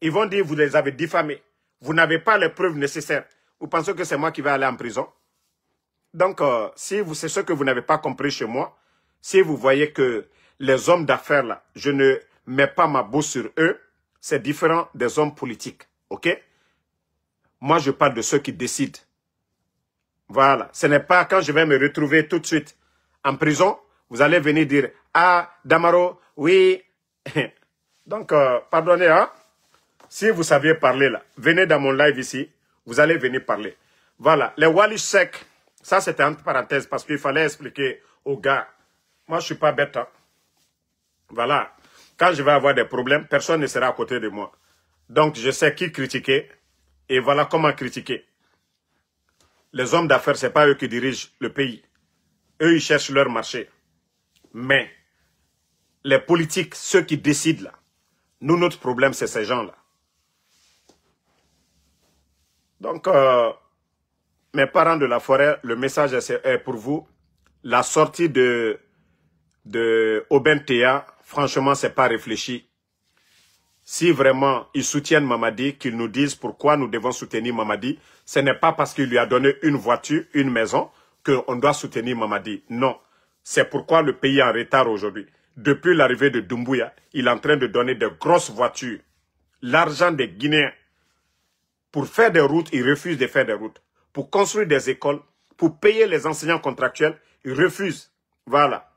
Ils vont dire, vous les avez diffamés. Vous n'avez pas les preuves nécessaires. Vous pensez que c'est moi qui vais aller en prison? Donc, si c'est ce que vous n'avez pas compris chez moi, si vous voyez que les hommes d'affaires, là, je ne mets pas ma bouche sur eux, c'est différent des hommes politiques. OK? Moi, je parle de ceux qui décident. Voilà. Ce n'est pas quand je vais me retrouver tout de suite en prison, vous allez venir dire, ah, Damaro, oui. Donc, pardonnez, hein? Si vous saviez parler là, venez dans mon live ici, vous allez venir parler. Voilà, les Wally Sheik, ça c'était entre parenthèses parce qu'il fallait expliquer aux gars. Moi, je ne suis pas bête. Hein? Voilà, quand je vais avoir des problèmes, personne ne sera à côté de moi. Donc, je sais qui critiquer et voilà comment critiquer. Les hommes d'affaires, ce n'est pas eux qui dirigent le pays. Eux, ils cherchent leur marché. Mais les politiques, ceux qui décident là, nous, notre problème, c'est ces gens-là. Donc, mes parents de la forêt, le message est pour vous. La sortie de Aubin Teya, franchement, c'est pas réfléchi. Si vraiment ils soutiennent Mamadi, qu'ils nous disent pourquoi nous devons soutenir Mamadi, ce n'est pas parce qu'il lui a donné une voiture, une maison, qu'on doit soutenir Mamadi. Non. C'est pourquoi le pays est en retard aujourd'hui. Depuis l'arrivée de Doumbouya, il est en train de donner de grosses voitures. L'argent des Guinéens. Pour faire des routes, ils refusent de faire des routes. Pour construire des écoles, pour payer les enseignants contractuels, ils refusent. Voilà.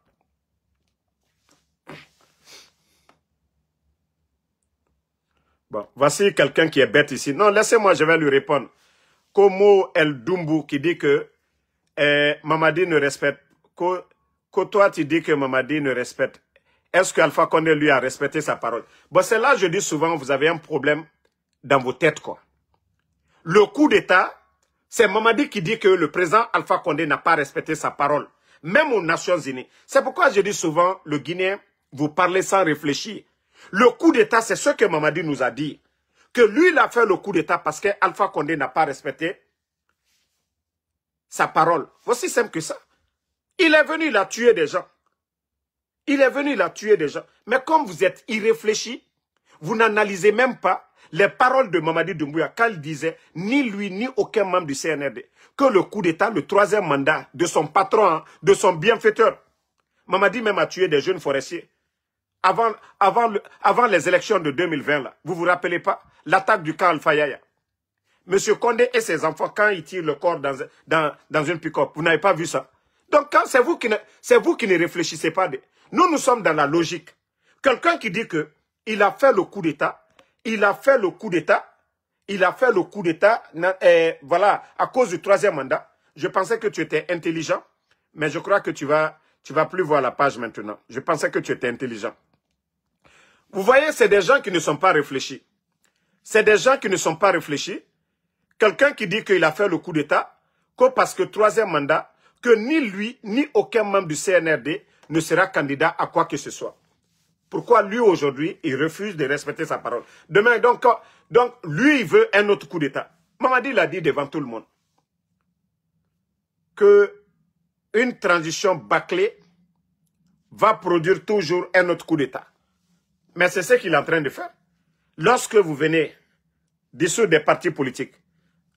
Bon, voici quelqu'un qui est bête ici. Non, laissez-moi, je vais lui répondre. Como El Dumbu qui dit que Mamadi ne respecte, que toi tu dis que Mamadi ne respecte. Est-ce qu'Alpha Condé lui a respecté sa parole? Bon, c'est là, je dis souvent, vous avez un problème dans vos têtes, quoi. Le coup d'État, c'est Mamadi qui dit que le président Alpha Condé n'a pas respecté sa parole, même aux Nations Unies. C'est pourquoi je dis souvent, le Guinéen, vous parlez sans réfléchir. Le coup d'État, c'est ce que Mamadi nous a dit. Que lui, il a fait le coup d'État parce qu'Alpha Condé n'a pas respecté sa parole. Aussi simple que ça. Il est venu, il a tué des gens. Il est venu, il a tué des gens. Mais comme vous êtes irréfléchi, vous n'analysez même pas les paroles de Mamadi Doumbouya quand il disait, ni lui, ni aucun membre du CNRD, que le coup d'État, le troisième mandat de son patron, de son bienfaiteur. Mamadi même a tué des jeunes forestiers. Avant les élections de 2020, là, vous vous rappelez pas l'attaque du camp Al-Fayaya. Monsieur Condé et ses enfants, quand ils tirent le corps dans une pick-up, vous n'avez pas vu ça. Donc, c'est vous qui ne réfléchissez pas. Nous sommes dans la logique. Quelqu'un qui dit que il a fait le coup d'État, voilà, à cause du troisième mandat. Je pensais que tu étais intelligent, mais je crois que tu vas plus voir la page maintenant. Je pensais que tu étais intelligent. Vous voyez, c'est des gens qui ne sont pas réfléchis. C'est des gens qui ne sont pas réfléchis. Quelqu'un qui dit qu'il a fait le coup d'État, que parce que troisième mandat, que ni lui, ni aucun membre du CNRD ne sera candidat à quoi que ce soit. Pourquoi lui, aujourd'hui, il refuse de respecter sa parole? Demain, donc lui, il veut un autre coup d'État. Mamadi l'a dit devant tout le monde. Que une transition bâclée va produire toujours un autre coup d'État. Mais c'est ce qu'il est en train de faire. Lorsque vous venez dissoudre des partis politiques,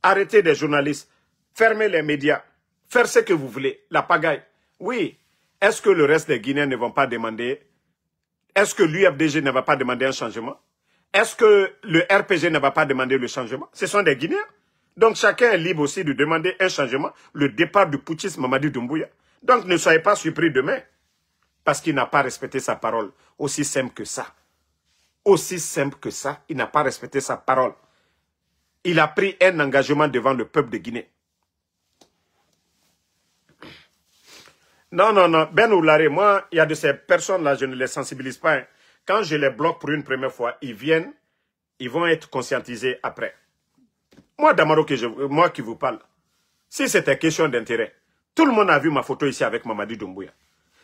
arrêter des journalistes, fermer les médias, faire ce que vous voulez, la pagaille. Oui, est-ce que le reste des Guinéens ne vont pas demander? Est-ce que l'UFDG ne va pas demander un changement? Est-ce que le RPG ne va pas demander le changement? Ce sont des Guinéens. Donc chacun est libre aussi de demander un changement, le départ du putschiste Mamadi Doumbouya. Donc ne soyez pas surpris demain, parce qu'il n'a pas respecté sa parole. Aussi simple que ça. Aussi simple que ça, il n'a pas respecté sa parole. Il a pris un engagement devant le peuple de Guinée. Non, Ben Oulare, moi, il y a de ces personnes-là, je ne les sensibilise pas. Hein. Quand je les bloque pour une première fois, ils viennent, ils vont être conscientisés après. Moi, Damaro, moi qui vous parle, si c'était question d'intérêt, tout le monde a vu ma photo ici avec Mamadi Doumbouya.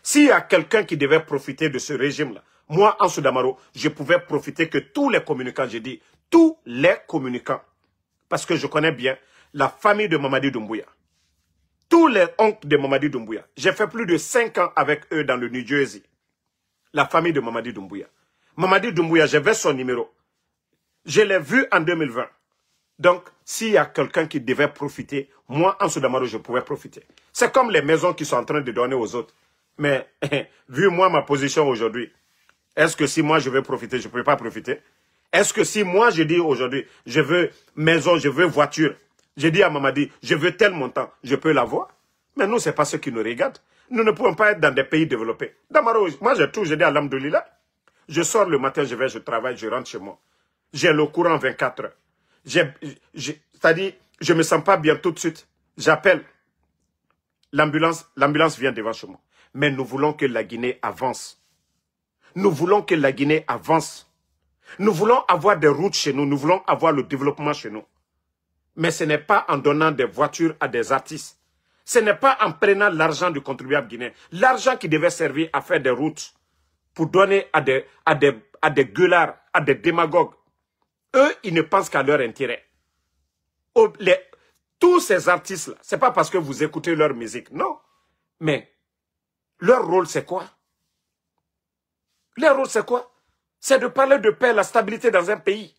S'il y a quelqu'un qui devait profiter de ce régime-là, moi, Ansou Damaro, je pouvais profiter que tous les communicants, j'ai dit, tous les communicants, parce que je connais bien la famille de Mamadi Doumbouya. Tous les oncles de Mamadi Doumbouya. J'ai fait plus de 5 ans avec eux dans le New Jersey. La famille de Mamadi Doumbouya. Mamadi Doumbouya, j'avais son numéro. Je l'ai vu en 2020. Donc, s'il y a quelqu'un qui devait profiter, moi, Ansou Damaro, je pouvais profiter. C'est comme les maisons qui sont en train de donner aux autres. Mais, vu moi, ma position aujourd'hui, est-ce que si moi, je veux profiter, je ne peux pas profiter? Est-ce que si moi, je dis aujourd'hui, je veux maison, je veux voiture, je dis à Mamadi, je veux tel montant, je peux l'avoir? Mais nous, ce n'est pas ce qui nous regarde. Nous ne pouvons pas être dans des pays développés. Damaro, moi, j'ai tout, je dis à Alhamdoulilah. Je sors le matin, je travaille, je rentre chez moi. J'ai le courant 24 heures. C'est-à-dire, je ne me sens pas bien tout de suite. J'appelle. L'ambulance vient devant chez moi. Mais nous voulons que la Guinée avance. Nous voulons que la Guinée avance. Nous voulons avoir des routes chez nous. Nous voulons avoir le développement chez nous. Mais ce n'est pas en donnant des voitures à des artistes. Ce n'est pas en prenant l'argent du contribuable guinéen. L'argent qui devait servir à faire des routes pour donner à des gueulards, à des démagogues. Eux, ils ne pensent qu'à leur intérêt. Tous ces artistes-là, ce n'est pas parce que vous écoutez leur musique, non. Mais leur rôle, c'est quoi? Leur rôle, c'est quoi? C'est de parler de paix, la stabilité dans un pays.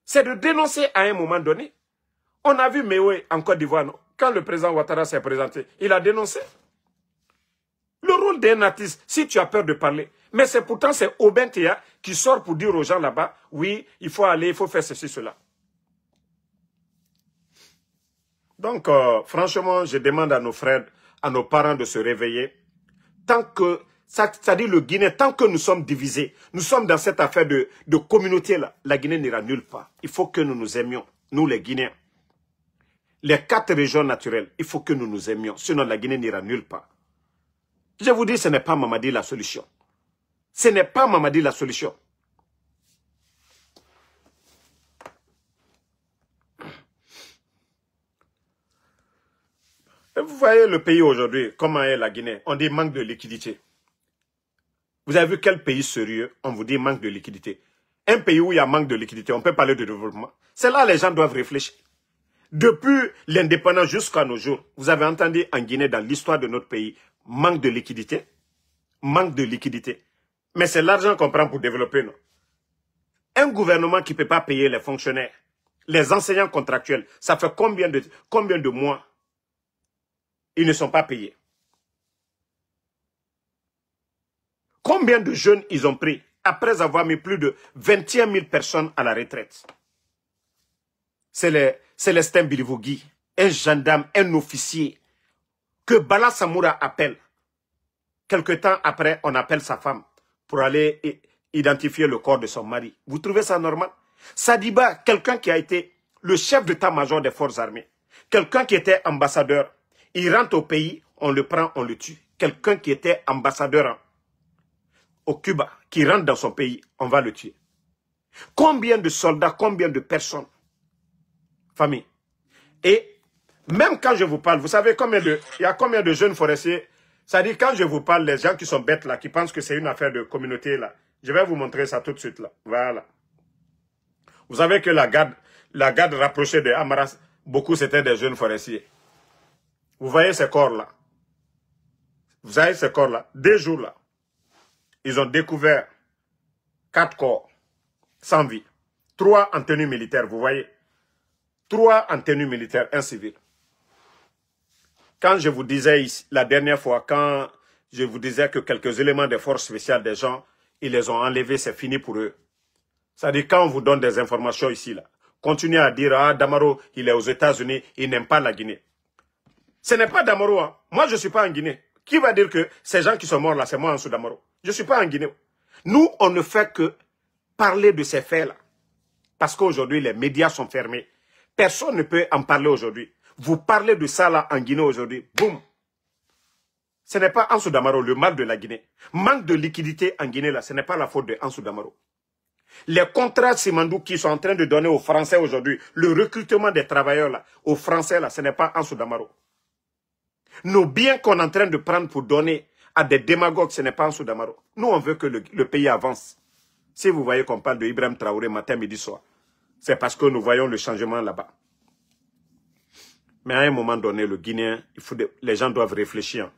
C'est de dénoncer à un moment donné. On a vu Mewe en Côte d'Ivoire, non? Quand le président Ouattara s'est présenté, il a dénoncé. Le rôle d'un artiste, si tu as peur de parler, mais c'est pourtant c'est Aubin Théa qui sort pour dire aux gens là-bas, oui, il faut aller, il faut faire ceci, cela. Donc, franchement, je demande à nos frères, à nos parents de se réveiller. Tant que Ça dit le Guinée, tant que nous sommes divisés, nous sommes dans cette affaire de communauté-là, la Guinée n'ira nulle part. Il faut que nous nous aimions, nous les Guinéens. Les 4 régions naturelles, il faut que nous nous aimions, sinon la Guinée n'ira nulle part. Je vous dis, ce n'est pas Mamadi la solution. Ce n'est pas Mamadi la solution. Et vous voyez le pays aujourd'hui, comment est la Guinée? On dit manque de liquidité. Vous avez vu quel pays sérieux? On vous dit manque de liquidité. Un pays où il y a manque de liquidité, on peut parler de développement. C'est là que les gens doivent réfléchir. Depuis l'indépendance jusqu'à nos jours, vous avez entendu en Guinée, dans l'histoire de notre pays, manque de liquidité. Manque de liquidité. Mais c'est l'argent qu'on prend pour développer, non? Un gouvernement qui ne peut pas payer les fonctionnaires, les enseignants contractuels, ça fait combien de mois ils ne sont pas payés? Combien de jeunes ils ont pris après avoir mis plus de 21 000 personnes à la retraite? C'est Célestin Bilivogui, un gendarme, un officier, que Bala Samoura appelle. Quelque temps après, on appelle sa femme pour aller identifier le corps de son mari. Vous trouvez ça normal? Sadiba, quelqu'un qui a été le chef d'état-major des forces armées, quelqu'un qui était ambassadeur, il rentre au pays, on le prend, on le tue. Quelqu'un qui était ambassadeur au Cuba, qui rentre dans son pays, on va le tuer. Combien de soldats, combien de personnes? Famille. Et même quand je vous parle, vous savez il y a combien de jeunes forestiers? Ça dit, quand je vous parle, les gens qui sont bêtes là, qui pensent que c'est une affaire de communauté là, je vais vous montrer ça tout de suite là. Voilà. Vous savez que la garde rapprochée de Amaras, beaucoup c'était des jeunes forestiers. Vous voyez ces corps là. Vous voyez ces corps là. 2 jours là. Ils ont découvert 4 corps sans vie. 3 en tenue militaire, vous voyez. 3 en tenue militaire, un civil. Quand je vous disais la dernière fois, quand je vous disais que quelques éléments des forces spéciales des gens, ils les ont enlevés, c'est fini pour eux. C'est-à-dire quand on vous donne des informations ici, là, continuez à dire, ah, Damaro, il est aux États-Unis, il n'aime pas la Guinée. Ce n'est pas Damaro, hein. Moi je ne suis pas en Guinée. Qui va dire que ces gens qui sont morts là, c'est moi en dessous Damaro? Je ne suis pas en Guinée. Nous, on ne fait que parler de ces faits-là. Parce qu'aujourd'hui, les médias sont fermés. Personne ne peut en parler aujourd'hui. Vous parlez de ça là en Guinée aujourd'hui, boum. Ce n'est pas Ansou Damaro, le mal de la Guinée. Manque de liquidité en Guinée là, ce n'est pas la faute de Ansou Damaro. Les contrats Simandou qui sont en train de donner aux Français aujourd'hui, le recrutement des travailleurs là, aux Français là, ce n'est pas Ansou Damaro. Nos biens qu'on est en train de prendre pour donner à des démagogues, ce n'est pas Ansou Damaro. Nous, on veut que le pays avance. Si vous voyez qu'on parle de Ibrahim Traoré matin, midi, soir, c'est parce que nous voyons le changement là-bas. Mais à un moment donné, le Guinéen, les gens doivent réfléchir.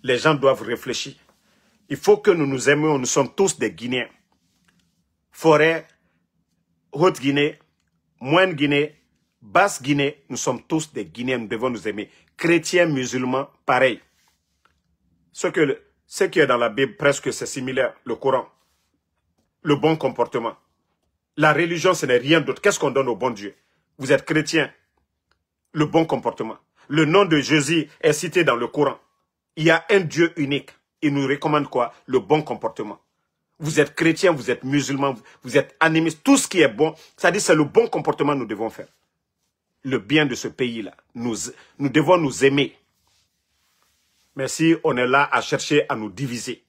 Les gens doivent réfléchir. Il faut que nous nous aimions, nous sommes tous des Guinéens. Forêt, Haute-Guinée, Moyenne-Guinée, Basse-Guinée, nous sommes tous des Guinéens, nous devons nous aimer. Chrétiens, musulmans, pareil. Ce qui est dans la Bible, presque c'est similaire, le Coran. Le bon comportement. La religion, ce n'est rien d'autre. Qu'est-ce qu'on donne au bon Dieu? Vous êtes chrétien. Le bon comportement. Le nom de Jésus est cité dans le Coran. Il y a un Dieu unique. Il nous recommande quoi? Le bon comportement. Vous êtes chrétien, vous êtes musulman, vous êtes animiste. Tout ce qui est bon, c'est-à-dire c'est le bon comportement que nous devons faire. Le bien de ce pays-là. Nous devons nous aimer. Mais si on est là à chercher à nous diviser.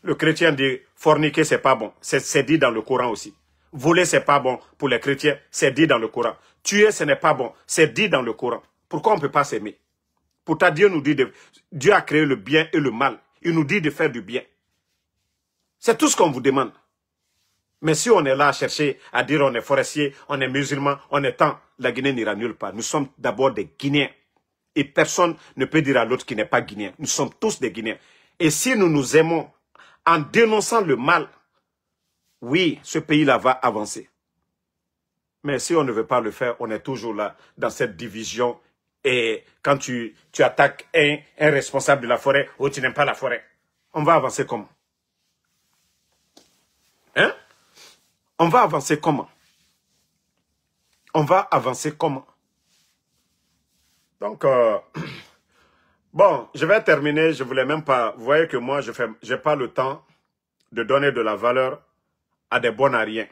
Le chrétien dit forniquer, c'est pas bon. C'est dit dans le Coran aussi. Voler, c'est pas bon pour les chrétiens. C'est dit dans le Coran. Tuer, ce n'est pas bon. C'est dit dans le Coran. Pourquoi on ne peut pas s'aimer? Pourtant, Dieu nous dit Dieu a créé le bien et le mal. Il nous dit de faire du bien. C'est tout ce qu'on vous demande. Mais si on est là à chercher à dire on est forestier, on est musulman, on est tant, la Guinée n'ira nulle part. Nous sommes d'abord des Guinéens. Et personne ne peut dire à l'autre qui n'est pas Guinéen. Nous sommes tous des Guinéens. Et si nous nous aimons en dénonçant le mal, oui, ce pays-là va avancer. Mais si on ne veut pas le faire, on est toujours là, dans cette division. Et quand tu attaques un responsable de la forêt, ou tu n'aimes pas la forêt, on va avancer comment? Hein? On va avancer comment? On va avancer comment? Donc, Bon, je vais terminer. Je voulais même pas... Vous voyez que moi, je n'ai pas le temps de donner de la valeur à des bons à rien.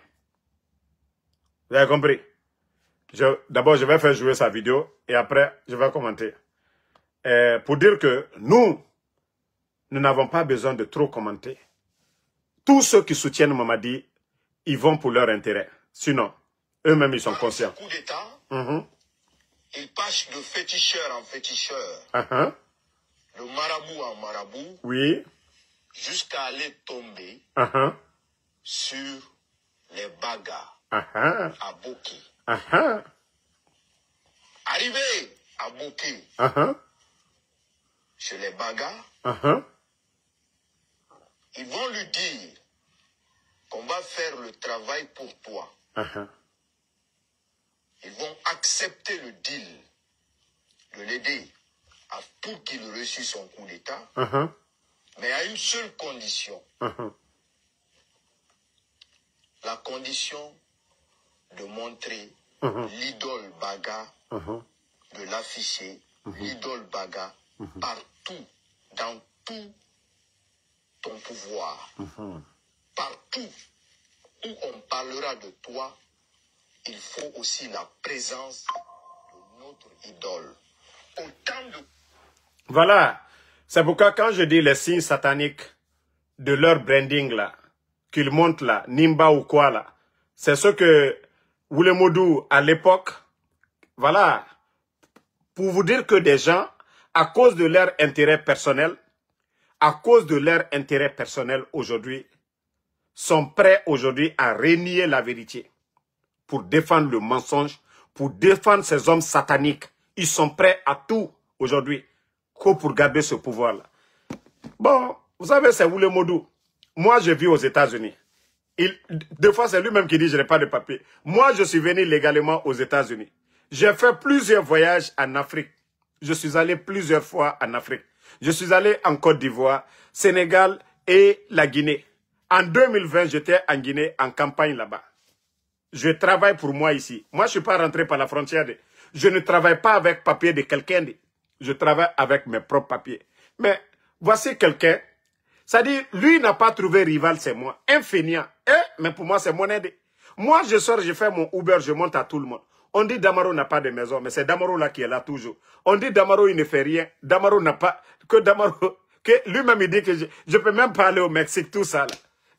Vous avez compris? D'abord, je vais faire jouer sa vidéo et après, je vais commenter. Pour dire que nous n'avons pas besoin de trop commenter. Tous ceux qui soutiennent Mamadi, ils vont pour leur intérêt. Sinon, eux-mêmes, ils sont conscients. Coup d'État, il passe de féticheur en féticheur, de marabout en marabout, oui, jusqu'à aller tomber sur les bagas à Boki. Arrivé à Boki, chez les bagas, ils vont lui dire qu'on va faire le travail pour toi. Ils vont accepter le deal de l'aider pour qu'il reçoive son coup d'État, mais à une seule condition. La condition de montrer l'idole Baga, de l'afficher, l'idole Baga, partout, dans tout ton pouvoir. Partout où on parlera de toi, il faut aussi la présence de notre idole. Autant de... Voilà. C'est pourquoi quand je dis les signes sataniques de leur branding là, qu'ils montent là, Nimba ou quoi là, c'est ce que Wulemodou à l'époque, voilà, pour vous dire que des gens, à cause de leur intérêt personnel, aujourd'hui, sont prêts aujourd'hui à renier la vérité pour défendre le mensonge, pour défendre ces hommes sataniques. Ils sont prêts à tout aujourd'hui pour garder ce pouvoir-là. Bon, vous savez, c'est Wulemodou. Moi, je vis aux États-Unis. Des fois, c'est lui-même qui dit « je n'ai pas de papier ». Moi, je suis venu légalement aux États-Unis. J'ai fait plusieurs voyages en Afrique. Je suis allé plusieurs fois en Afrique. Je suis allé en Côte d'Ivoire, Sénégal et la Guinée. En 2020, j'étais en Guinée, en campagne là-bas. Je travaille pour moi ici. Moi, je ne suis pas rentré par la frontière. Je ne travaille pas avec papier de quelqu'un. Je travaille avec mes propres papiers. Mais voici quelqu'un. C'est-à-dire, lui n'a pas trouvé rival, c'est moi. Un feignant. Mais pour moi, c'est mon aide. Moi, je sors, je fais mon Uber, je monte à tout le monde. On dit Damaro n'a pas de maison, mais c'est Damaro là qui est là toujours. On dit Damaro, il ne fait rien. Damaro n'a pas... Que Damaro... Que lui-même, il dit que je ne peux même pas aller au Mexique, tout ça.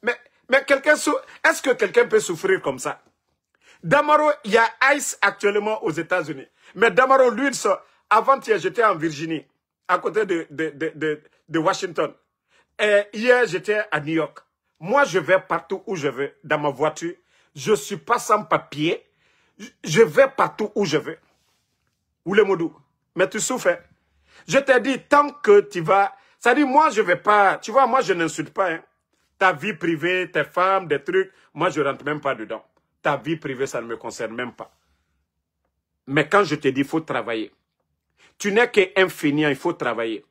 Là. Mais quelqu'un... Est-ce que quelqu'un peut souffrir comme ça? Damaro, il y a ICE actuellement aux États-Unis. Mais Damaro, lui, avant-hier, j'étais en Virginie, à côté de Washington. Et hier, j'étais à New York. Moi, je vais partout où je veux, dans ma voiture. Je ne suis pas sans papier. Je vais partout où je veux. Wulemodou, mais tu souffres. Je t'ai dit, tant que tu vas... Ça dit, moi, je ne vais pas... Tu vois, moi, je n'insulte pas. Hein. Ta vie privée, tes femmes, des trucs, moi, je ne rentre même pas dedans. Ta vie privée, ça ne me concerne même pas. Mais quand je te dis, il faut travailler. Tu n'es qu'un feignant, il faut travailler.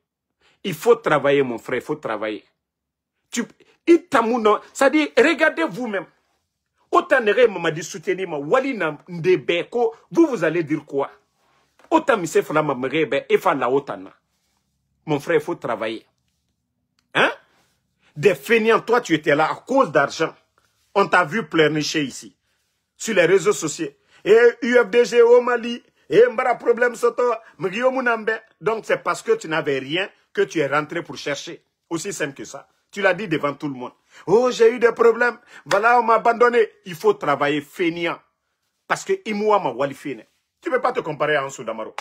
Il faut travailler, mon frère, il faut travailler. Ça dit, regardez vous-même. Autant nere Mamadi soutenir ma wali na ndebeko, vous allez dire quoi? Autant mise fala mamrebe et fa la otana. Mon frère, il faut travailler. Hein? Des feignants, toi tu étais là à cause d'argent. On t'a vu pleurnicher ici. Sur les réseaux sociaux. Et UFDG au Mali, et mbara problème soto, mgio munambe. Donc c'est parce que tu n'avais rien que tu es rentré pour chercher. Aussi simple que ça. Tu l'as dit devant tout le monde. Oh, j'ai eu des problèmes. Voilà, on m'a abandonné. Il faut travailler feignant. Parce que Imoua m'a walifine. Tu ne peux pas te comparer à Ansou Damaro.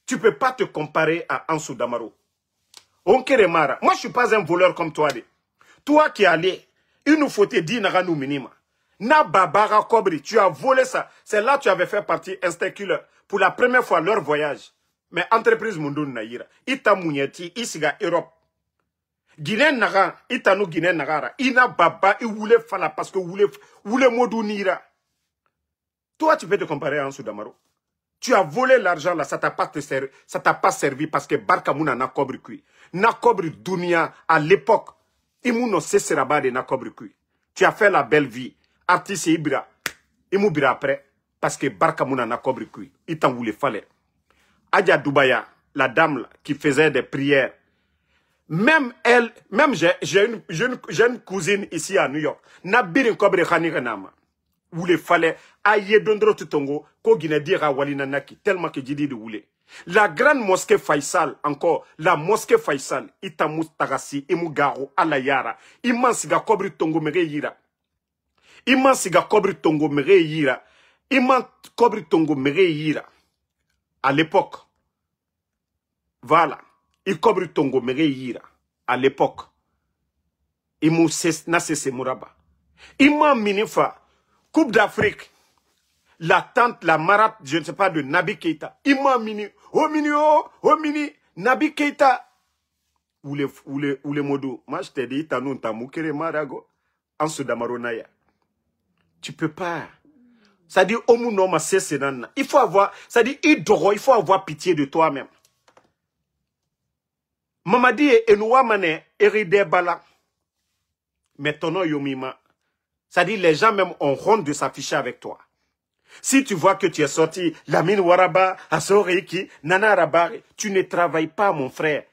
Tu ne peux pas te comparer à Ansou Damaro. Onkeremara. Moi, je ne suis pas un voleur comme toi. Toi qui es allé, il nous faut te dire nous minima. Na babara kobri, tu as volé ça. C'est là que tu avais fait partie Instakiller pour la première fois leur voyage. Mais entreprise Mundun Naïra. Ita Mounieti, Isiga Europe. Guinée Naga, Itano Guinée Nagara. Ina Baba, il voulait fala parce que voulait Modou Nira. Toi, tu peux te comparer à Ansou Damaro. Tu as volé l'argent là, ça t'a pas servi parce que Barkamouna n'a cobri kui. N'a cobri Dunia à l'époque. Imouno Sesseraba de n'a cobri kui. Tu as fait la belle vie. Artiste Ibra. Imoubira après. Parce que Barkamouna n'a cobri kui. Il t'en voulait fallait. Adja Dubaya. la dame là, qui faisait des prières. Même elle, même j'ai une cousine ici à New York. Nabirin kobre khani kanama. Où il fallait aïe dondro tutongo ko Guinée dira walina naki tellement que Djidi de voulait. La grande mosquée Faisal encore la mosquée Faisal itamus tagasi imugaro alayara imansiga kobri tongo mere yira. Imansiga kobri tongo mere yira. Iman kobri tongo mere yira. À l'époque. Voilà. Il kobri tongo mere yira. À l'époque. Imu nasese muraba. Iman minifa. Coupe d'Afrique, la tante, la marate, je ne sais pas, de Nabi Keïta. Imam Mini, oh mini, Nabi Keïta. Ou les modos. Moi, je t'ai dit, tanou, tamou, kere marago, en Sudamaronaya. Tu peux pas. Ça dit, omu no ma sesenana. Il faut avoir, ça dit, il faut avoir pitié de toi-même. Mamadi et Enouwa Mane, Eride Bala. Mais ton nom Yomima. C'est-à-dire, les gens même ont honte de s'afficher avec toi. Si tu vois que tu es sorti, Lamine Waraba, Asoreiki, Nana Rabari, tu ne travailles pas, mon frère.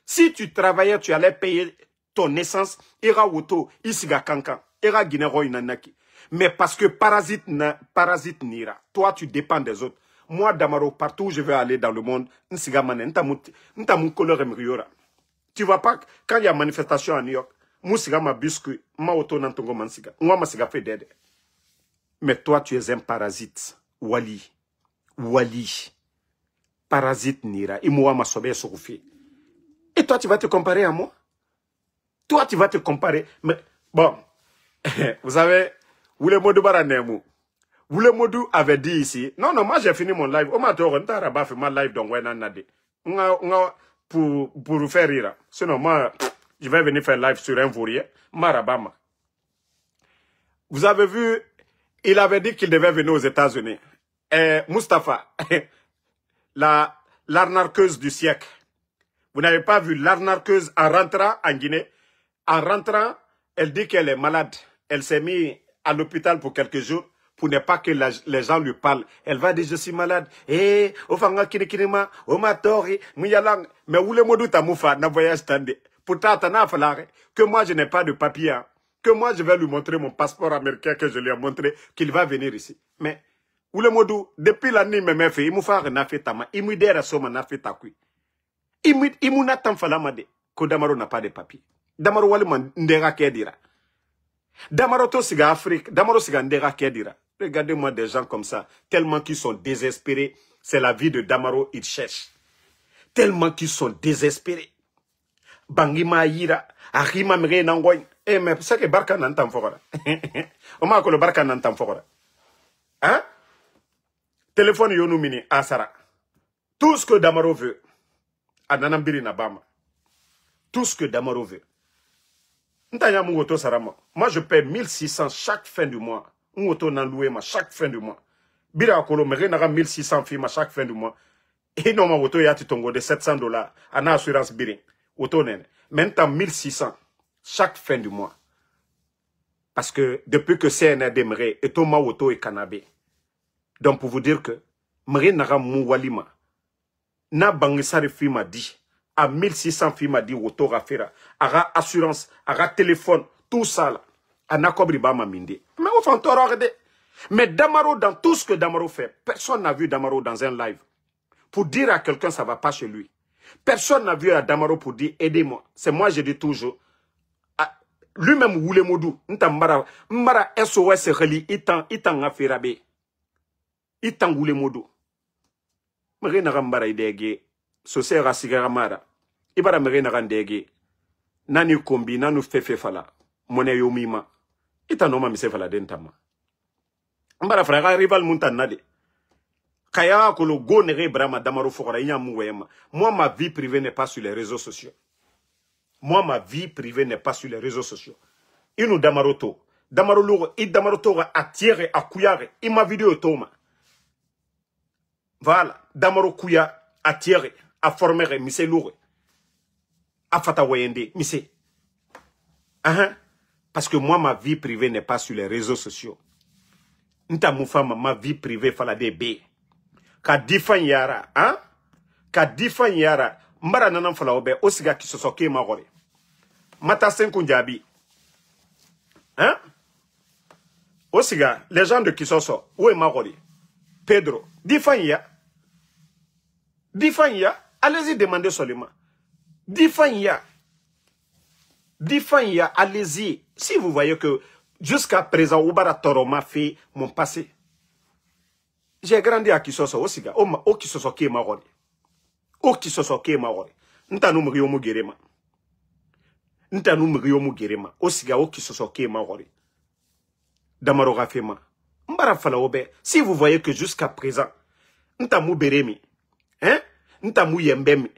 Si tu travaillais, tu allais payer ton essence, Ira Woto, Isiga Kankan, Ira Guinero Inanaki. Mais parce que parasite n'ira. Toi, tu dépends des autres. Moi, Damaro, partout où je vais aller dans le monde, Nsiga Manen, Ntamu Kolore Mriora. Tu vois pas, quand il y a manifestation à New York, Moussiga ma biscuit, ma auto nantongo mansiga. Moi ma siga fait d'aide. Mais toi tu es un parasite. Wali. Parasite nira. Imoua ma sobe soufie. Et toi tu vas te comparer à moi? Toi tu vas te comparer. Mais bon. Vous savez, Wulemodou Baranemu. Wulemodou avait dit ici. Non, moi j'ai fini mon live. On t'a fait ma live donc ouais nanade. Pour vous faire rire. Sinon moi. Je vais venir faire live sur un vaurien, Marabama. Vous avez vu, il avait dit qu'il devait venir aux États-Unis. Mustapha, l'arnaqueuse du siècle. Vous n'avez pas vu l'arnaqueuse en rentrant en Guinée. En rentrant, elle dit qu'elle est malade. Elle s'est mise à l'hôpital pour quelques jours pour ne pas que les gens lui parlent. Elle va dire, je suis malade. Ofanga kinikinima, omatori, muyalang. Mais où le modou tamoufa, na voyage tande. Pourtant, que moi je n'ai pas de papier, hein. Que moi je vais lui montrer mon passeport américain que je lui ai montré, qu'il va venir ici. Mais, où le modou, depuis l'année, il fait, il m'a fait tama, il m'a dit, il m'a fait takui. Il m'a dit, falamade, que Damaro n'a pas de papier. Damaro wale ndera kedira. Damaro to siga Afrique, Damaro siga ndera kedira. Regardez-moi des gens comme ça, tellement qu'ils sont désespérés. C'est la vie de Damaro, ils cherchent. Tellement qu'ils sont désespérés. Bangima yira, Arima mre nangoy. Mais c'est que Barka n'entend fora. On m'a le Barka n'entend fora. Hein? Téléphone yonou mini, Asara. Tout ce que Damaro veut, Ananambiri Nabama. Tout ce que Damaro veut. Moi, je paie 1600 chaque fin du mois. Chaque fin du mois. Bira Akolo, mais rien 1600 films chaque fin du mois. Et non, ma auto yati tongo de $700. En assurance birin. Auto nene. Maintenant, 1600 chaque fin du mois. Parce que depuis que CNR démarré, et tout ma auto est canabé. Donc, pour vous dire que, m're nara mouwalima. Na bangisari fi m'a dit. À 1600 filles m'a dit auto rafera. Ara assurance, ara téléphone, tout ça là. Ana kobri ba ma minde. Mais au fond, mais Damaro, dans tout ce que Damaro fait, personne n'a vu Damaro dans un live. Pour dire à quelqu'un ça va pas chez lui. Personne n'a vu à Damaro pour dire aidez-moi. C'est moi, je dis toujours. Lui-même, Wulemodou, Ntambara, Mbara SOS Reli, Itan Aferabe. Itan Wulemodou. Mre Narambara idege. Sose rasigara mara. Ibara mre narandege. Nani kombi, nanu fefe fala. Mone yomima. Ita noma mise fala dentama. Mbara frère rival muntanade. Kaya kolo go nere brama Damaro fokora inya muwema. Moi ma vie privée n'est pas sur les réseaux sociaux. Moi ma vie privée n'est pas sur les réseaux sociaux. Inu Damaroto. Damaro logo i Damaroto attirer a kuyare. Ima vidéo toma. Voilà, Damaro kuya attirer a former mise lourd. A fata wayende mise. Parce que moi ma vie privée n'est pas sur les réseaux sociaux. Nta mufama ma vie privée fala de B. Ka difan yara, hein? ka difan yara mbara nanan fala obe osiga kisosoke magore mata senku njabi hein osiga les gens de Kisoso où est magore Pedro difan ya allez-y demandez seulement difan ya allez-y si vous voyez que jusqu'à présent Oubara Toro m'a fait mon passé. J'ai grandi à Kisoso osiga o Kisosoke magore o Kisosoke magore nta no mriyo mu gerema osiga o Kisosoke magore Damaro Rafema mbara fala obe si vous voyez que jusqu'à présent nta mu beremi hein nta mu yembemi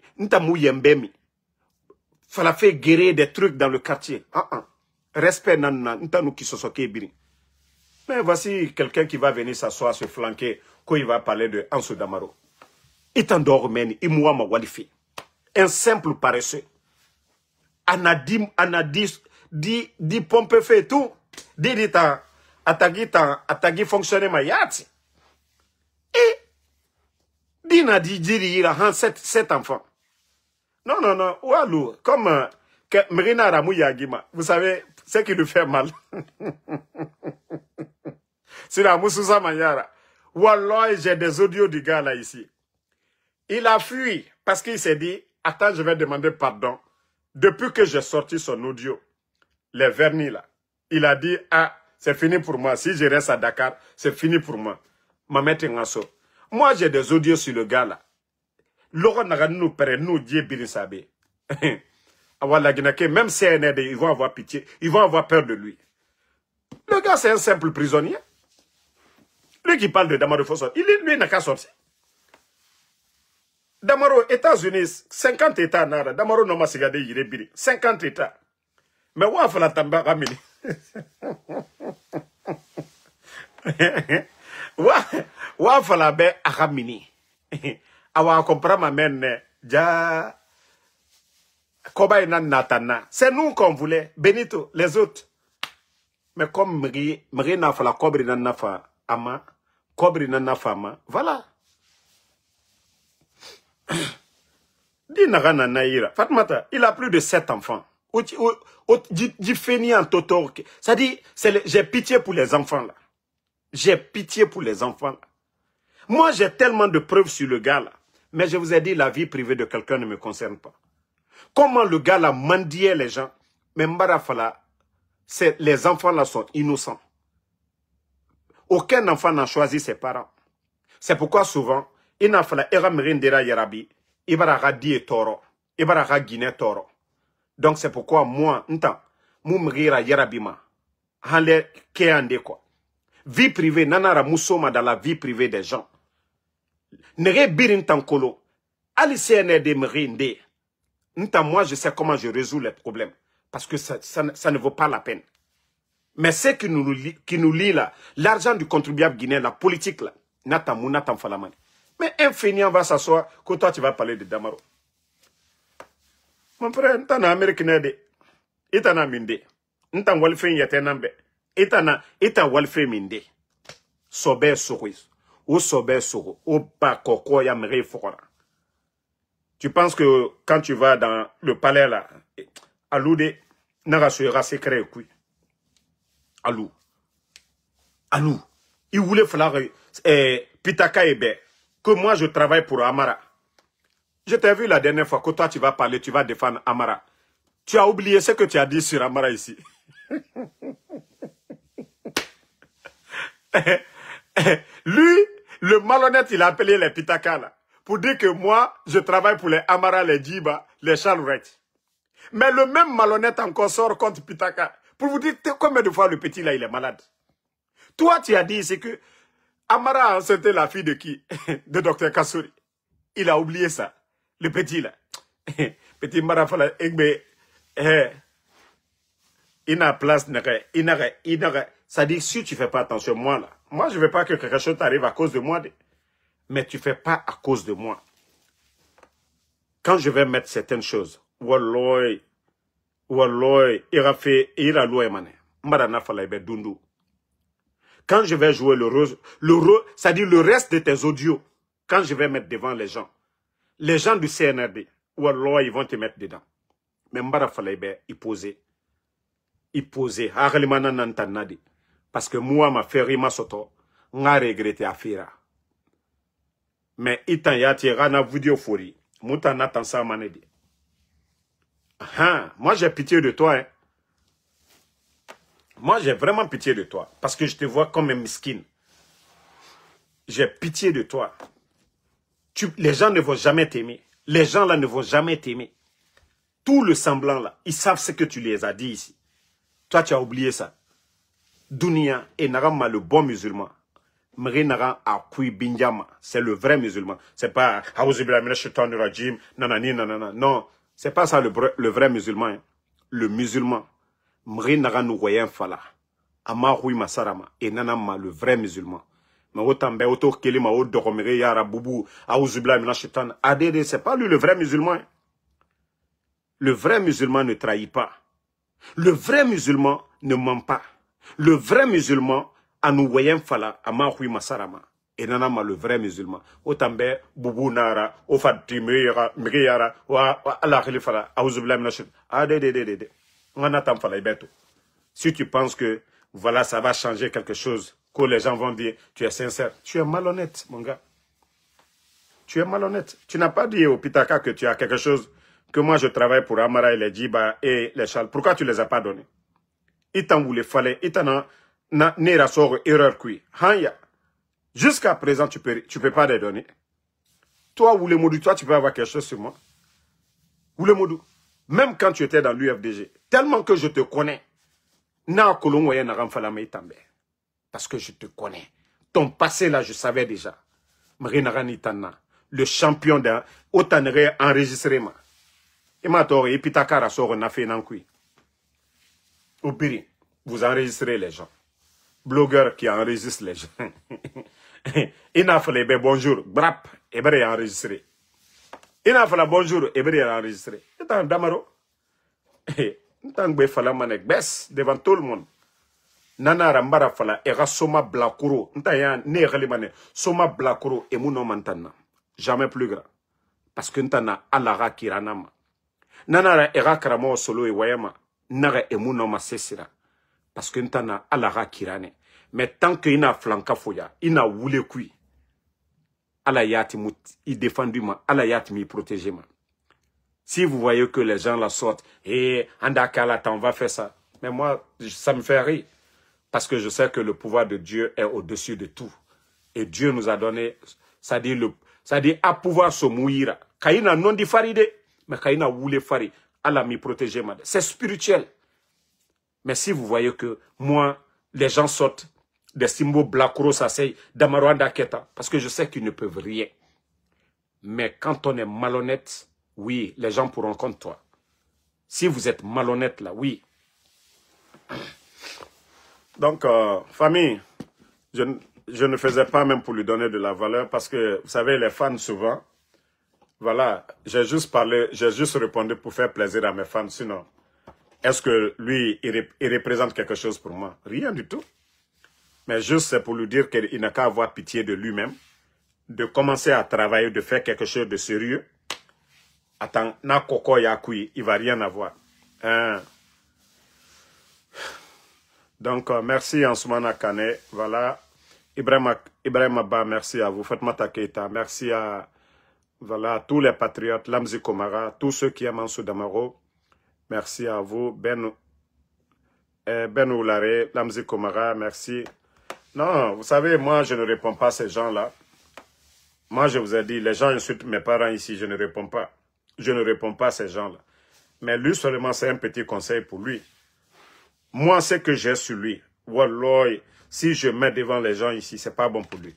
fala fait guérir des trucs dans le quartier respect nanna nta no Kisosoke biri. Mais voici quelqu'un qui va venir s'asseoir, se flanquer, quand il va parler de Anso Damaro. Il t'endort, men, il moua ma walifi. Un simple paresseux. Anadi pompe fait tout. Dit atagi fonctionner ma yati. Et, dit il a 7 enfants. Non, oualou, comme Mrina Ramou Yagima, vous savez, ce qui lui fait mal. C'est la Moussousa Manyara. Wallah, j'ai des audios du gars là ici. Il a fui parce qu'il s'est dit, attends, je vais demander pardon. Depuis que j'ai sorti son audio, les vernis là, il a dit, ah, c'est fini pour moi. Si je reste à Dakar, c'est fini pour moi. Mamet Ngasso. Moi, j'ai des audios sur le gars là. Laurent nous père, nous, Dieu Birisabe. Même CNRD, ils vont avoir pitié, ils vont avoir peur de lui. Le gars, c'est un simple prisonnier. Lui qui parle de Damaro Fosso, lui n'a qu'à sortir. Damaro, États-Unis, 50 États, Damaro n'a pas sigardé, il est biri. 50 États. Mais où a fait la tamba ramini? Où a fait la baie à ramini? Awa comprend ma mène, ja. Koba natana. C'est nous qu'on voulait. Benito, les autres. Mais comme Mri n'a fait la cobri n'a fait ama, cobri n'a fait ama, voilà. Dinara naïra. Fatmata, il a plus de 7 enfants. Ça dit, j'ai pitié pour les enfants là. J'ai pitié pour les enfants là. Moi, j'ai tellement de preuves sur le gars là. Mais je vous ai dit, la vie privée de quelqu'un ne me concerne pas. Comment le gars là mendiait les gens. Mais Mbarafala, les enfants là sont innocents. Aucun enfant n'a choisi ses parents. C'est pourquoi souvent, il n'a fallu Eramerindera Yarabi, Ibara di et Toro, Ibara Guinée Toro. Donc c'est pourquoi moi, Mumrira Yarabima, Hanle Keande quoi. Vie privée, Nanara Moussoma dans la vie privée des gens. Nere Birin Tankolo, Alicene de Merinde. Moi, je sais comment je résous les problèmes. Parce que ça ne vaut pas la peine. Mais ce qui nous lie là, l'argent du contribuable guinéen, la politique là, Natam Falamani. Mais un feignant va s'asseoir, que toi tu vas parler de Damaro. Mon frère, t'en as américain de, et t'en as minde, t'en walfe yatenambe, et t'en walfe minde. Sobe souris, ou sobe souro, ou pas koko yamere fora. Tu penses que quand tu vas dans le palais là, Aloude, n'a secret oui. Alou. Il voulait faire Pitaka Ebe, que moi je travaille pour Amara. Je t'ai vu la dernière fois que toi tu vas parler, tu vas défendre Amara. Tu as oublié ce que tu as dit sur Amara ici. Lui, le malhonnête, il a appelé les Pitaka là, pour dire que moi, je travaille pour les Amara, les Djiba, les Chalourettes. Mais le même malhonnête encore sort contre Pitaka. Pour vous dire combien de fois le petit là, il est malade. Toi, tu as dit ici que Amara, c'était la fille de qui? De Dr Kassouri. Il a oublié ça. Le petit là. Petit Marafala, il n'a place, ça dit, si tu ne fais pas attention, moi là, moi je ne veux pas que quelque chose t'arrive à cause de moi. Mais tu ne fais pas à cause de moi. Quand je vais mettre certaines choses, Walloy, ira loin mané. Marana falaïbe dundu. Quand je vais jouer le rôle, ça dit le reste de tes audios, quand je vais mettre devant les gens, Les gens du CNRD, Wallah, ils vont te mettre dedans. Mais Mbara Falebe, il posait. Il posait. Hagalimana Nantanadi. Parce que moi, ma ferima soto, n'a regretté à faire. Mais itan yati rana vidéo fori. Mouta natan sa manedi. Moi, j'ai pitié de toi. Hein. Moi, j'ai vraiment pitié de toi. Parce que je te vois comme un miskin. J'ai pitié de toi. Les gens ne vont jamais t'aimer. Les gens là ne vont jamais t'aimer. Tout le semblant là, ils savent ce que tu les as dit ici. Toi, tu as oublié ça. Dunia et Narama, le bon musulman. Mri Nara Akui Binjama, c'est le vrai musulman. C'est pas nanani, nanana. Non, c'est pas ça le vrai musulman. Hein. Le musulman. Mri Nara Nouroyen Fala. Ama Hui Masarama. Et Nanama, le vrai musulman. Mais autant auto kelima o doromere yara boubou aouzubla mina shetan adede c'est pas lui le vrai musulman. Le vrai musulman ne trahit pas. Le vrai musulman ne ment pas. Le vrai musulman anouwayen fala amahui masarama. Et nanama le vrai musulman. Autant boubou nara o fatime yara mriyara wa ala khilifala aouzubla mina shetan adede. On attend fala ibeto. Si tu penses que voilà ça va changer quelque chose, que les gens vont dire, tu es sincère. Tu es malhonnête, mon gars. Tu es malhonnête. Tu n'as pas dit au Pitaka que tu as quelque chose, que moi je travaille pour Amara et les Djiba et les Chal. Pourquoi tu ne les as pas donnés? Il t'en voulait, fallait, il t'en a n'a sort erreur qui. Jusqu'à présent, tu peux pas les donner. Toi, Oulemodou, toi, tu peux avoir quelque chose sur moi. Oulemodou, même quand tu étais dans l'UFDG, tellement que je te connais, n'a kolongoye n'a ramfalame itambe. Parce que je te connais. Ton passé, là, je savais déjà. Le champion d'un Otanere enregistré. Et maintenant, et Pitakara sort na fait nankui. Obiri, vous enregistrez les gens. Blogueur qui enregistre les gens. Il n'a fallu bonjour, brap, et bien enregistré. Il n'a fallu bonjour, et bien enregistré. Et dans Damaro, et dans Befalamanek, baisse devant tout le monde. Nana rambara fala era soma blakuro nta ya ne galimane soma blakuro e muno mantana jamais plus grand parce que ntana alara kiranama nana era karamo solo e wayama naga e muno masesira parce que ntana alara kirane mais tant que ina flanka foya ina wule kui ala yati mut i défendu ma ala yati mi protéger ma si vous voyez que les gens la sortent et andakala on va faire ça mais moi ça me fait rire. Parce que je sais que le pouvoir de Dieu est au-dessus de tout. Et Dieu nous a donné, ça dit à pouvoir se mouiller. Kaina non di faride, mais kaina voulait fari. Allah m'y protéger, madame. C'est spirituel. Mais si vous voyez que moi, les gens sortent des symboles blakuro sasei, damarwanda keta, parce que je sais qu'ils ne peuvent rien. Mais quand on est malhonnête, oui, les gens pourront contre toi. Si vous êtes malhonnête là, oui. Donc, famille, je ne faisais pas même pour lui donner de la valeur parce que, vous savez, les fans souvent, voilà, j'ai juste répondu pour faire plaisir à mes fans. Sinon, est-ce que lui, il représente quelque chose pour moi? Rien du tout. Mais juste c'est pour lui dire qu'il n'a qu'à avoir pitié de lui-même, de commencer à travailler, de faire quelque chose de sérieux. Attends, na koko yakui, il va rien avoir. Hein? Donc, merci Ansoumana Kane. Voilà. Ibrahim Abba, merci à vous. Fatmata Keita, merci à voilà, tous les patriotes, Lamzi Komara, tous ceux qui aiment Ansou Damaro. Merci à vous. Ben Oulare, Lamzi Komara, merci. Non, vous savez, moi, je ne réponds pas à ces gens-là. Moi, je vous ai dit, les gens insultent mes parents ici, je ne réponds pas. Je ne réponds pas à ces gens-là. Mais lui seulement, c'est un petit conseil pour lui. Moi, ce que j'ai sur lui, Wallah, si je mets devant les gens ici, c'est pas bon pour lui.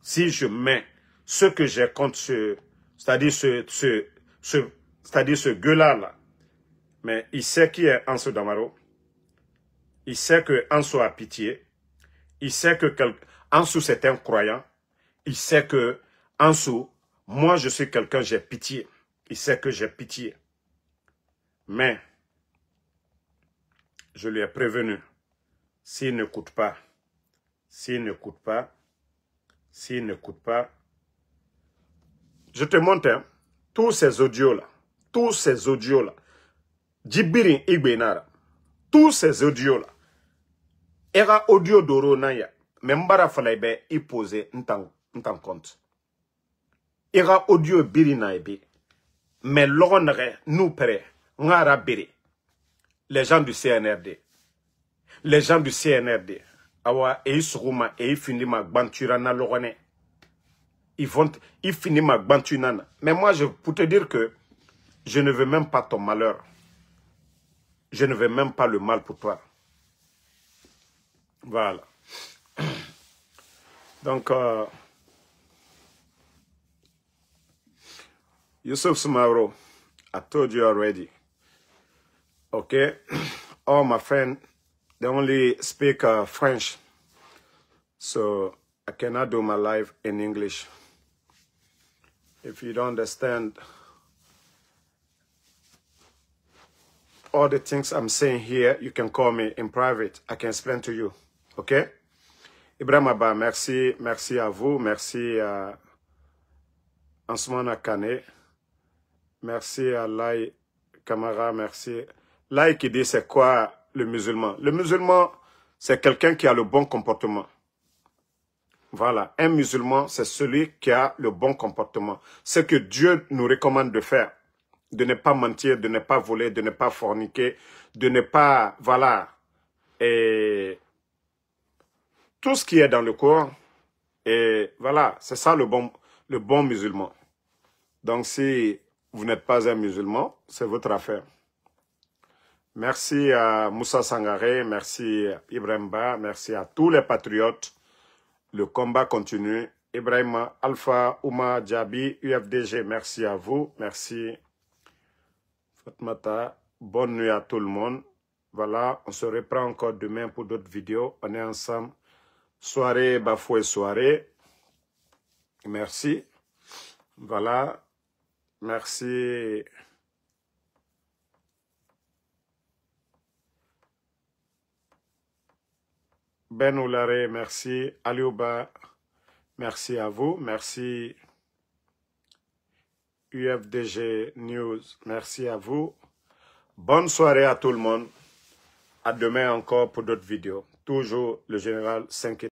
Si je mets ce que j'ai contre c'est-à-dire ce gueulard là, mais il sait qui est Ansou Damaro, il sait que Ansou a pitié, il sait que Ansou c'est un croyant, il sait que Ansou, moi je suis quelqu'un, j'ai pitié, il sait que j'ai pitié, mais je lui ai prévenu, s'il n'écoute pas, Je te montre hein, tous ces audios-là. Tous ces audios-là. Djibirin Igbenara. Tous ces audios-là. Era audio d'oro naya. Membara falaibe y poser n'tan compte. Era audio biri na ebe. Mais l'onre nous prêt. Ngara biri. Les gens du CNRD. Les gens du CNRD. Awa e suruma e fini ma bantura na lorone. Ils finissent ma bantunana. Mais moi, pour te dire que je ne veux même pas ton malheur. Je ne veux même pas le mal pour toi. Voilà. Donc, Yusuf Sumaro, I told you already. Okay? All my friends, they only speak French. So, I cannot do my live in English. If you don't understand all the things I'm saying here, you can call me in private. I can explain to you. Okay? Ibrahim Abba, merci. Merci à vous. Merci à Ansumana Kane. Merci à Lai Kamara. Merci. Lai qui dit c'est quoi le musulman? Le musulman, c'est quelqu'un qui a le bon comportement. Voilà, un musulman, c'est celui qui a le bon comportement. Ce que Dieu nous recommande de faire. De ne pas mentir, de ne pas voler, de ne pas forniquer, de ne pas... Voilà. Et tout ce qui est dans le Coran. Et voilà, c'est ça le bon musulman. Donc si vous n'êtes pas un musulman, c'est votre affaire. Merci à Moussa Sangaré, merci à Ibrahim Ba, merci à tous les patriotes. Le combat continue. Ibrahima, Alpha, Ouma, Djabi, UFDG, merci à vous. Merci. Fatmata, bonne nuit à tout le monde. Voilà, on se reprend encore demain pour d'autres vidéos. On est ensemble. Soirée, Bafoué, soirée. Merci. Voilà. Merci. Ben Oulare, merci. Aliouba, merci à vous. Merci. UFDG News, merci à vous. Bonne soirée à tout le monde. À demain encore pour d'autres vidéos. Toujours le général 5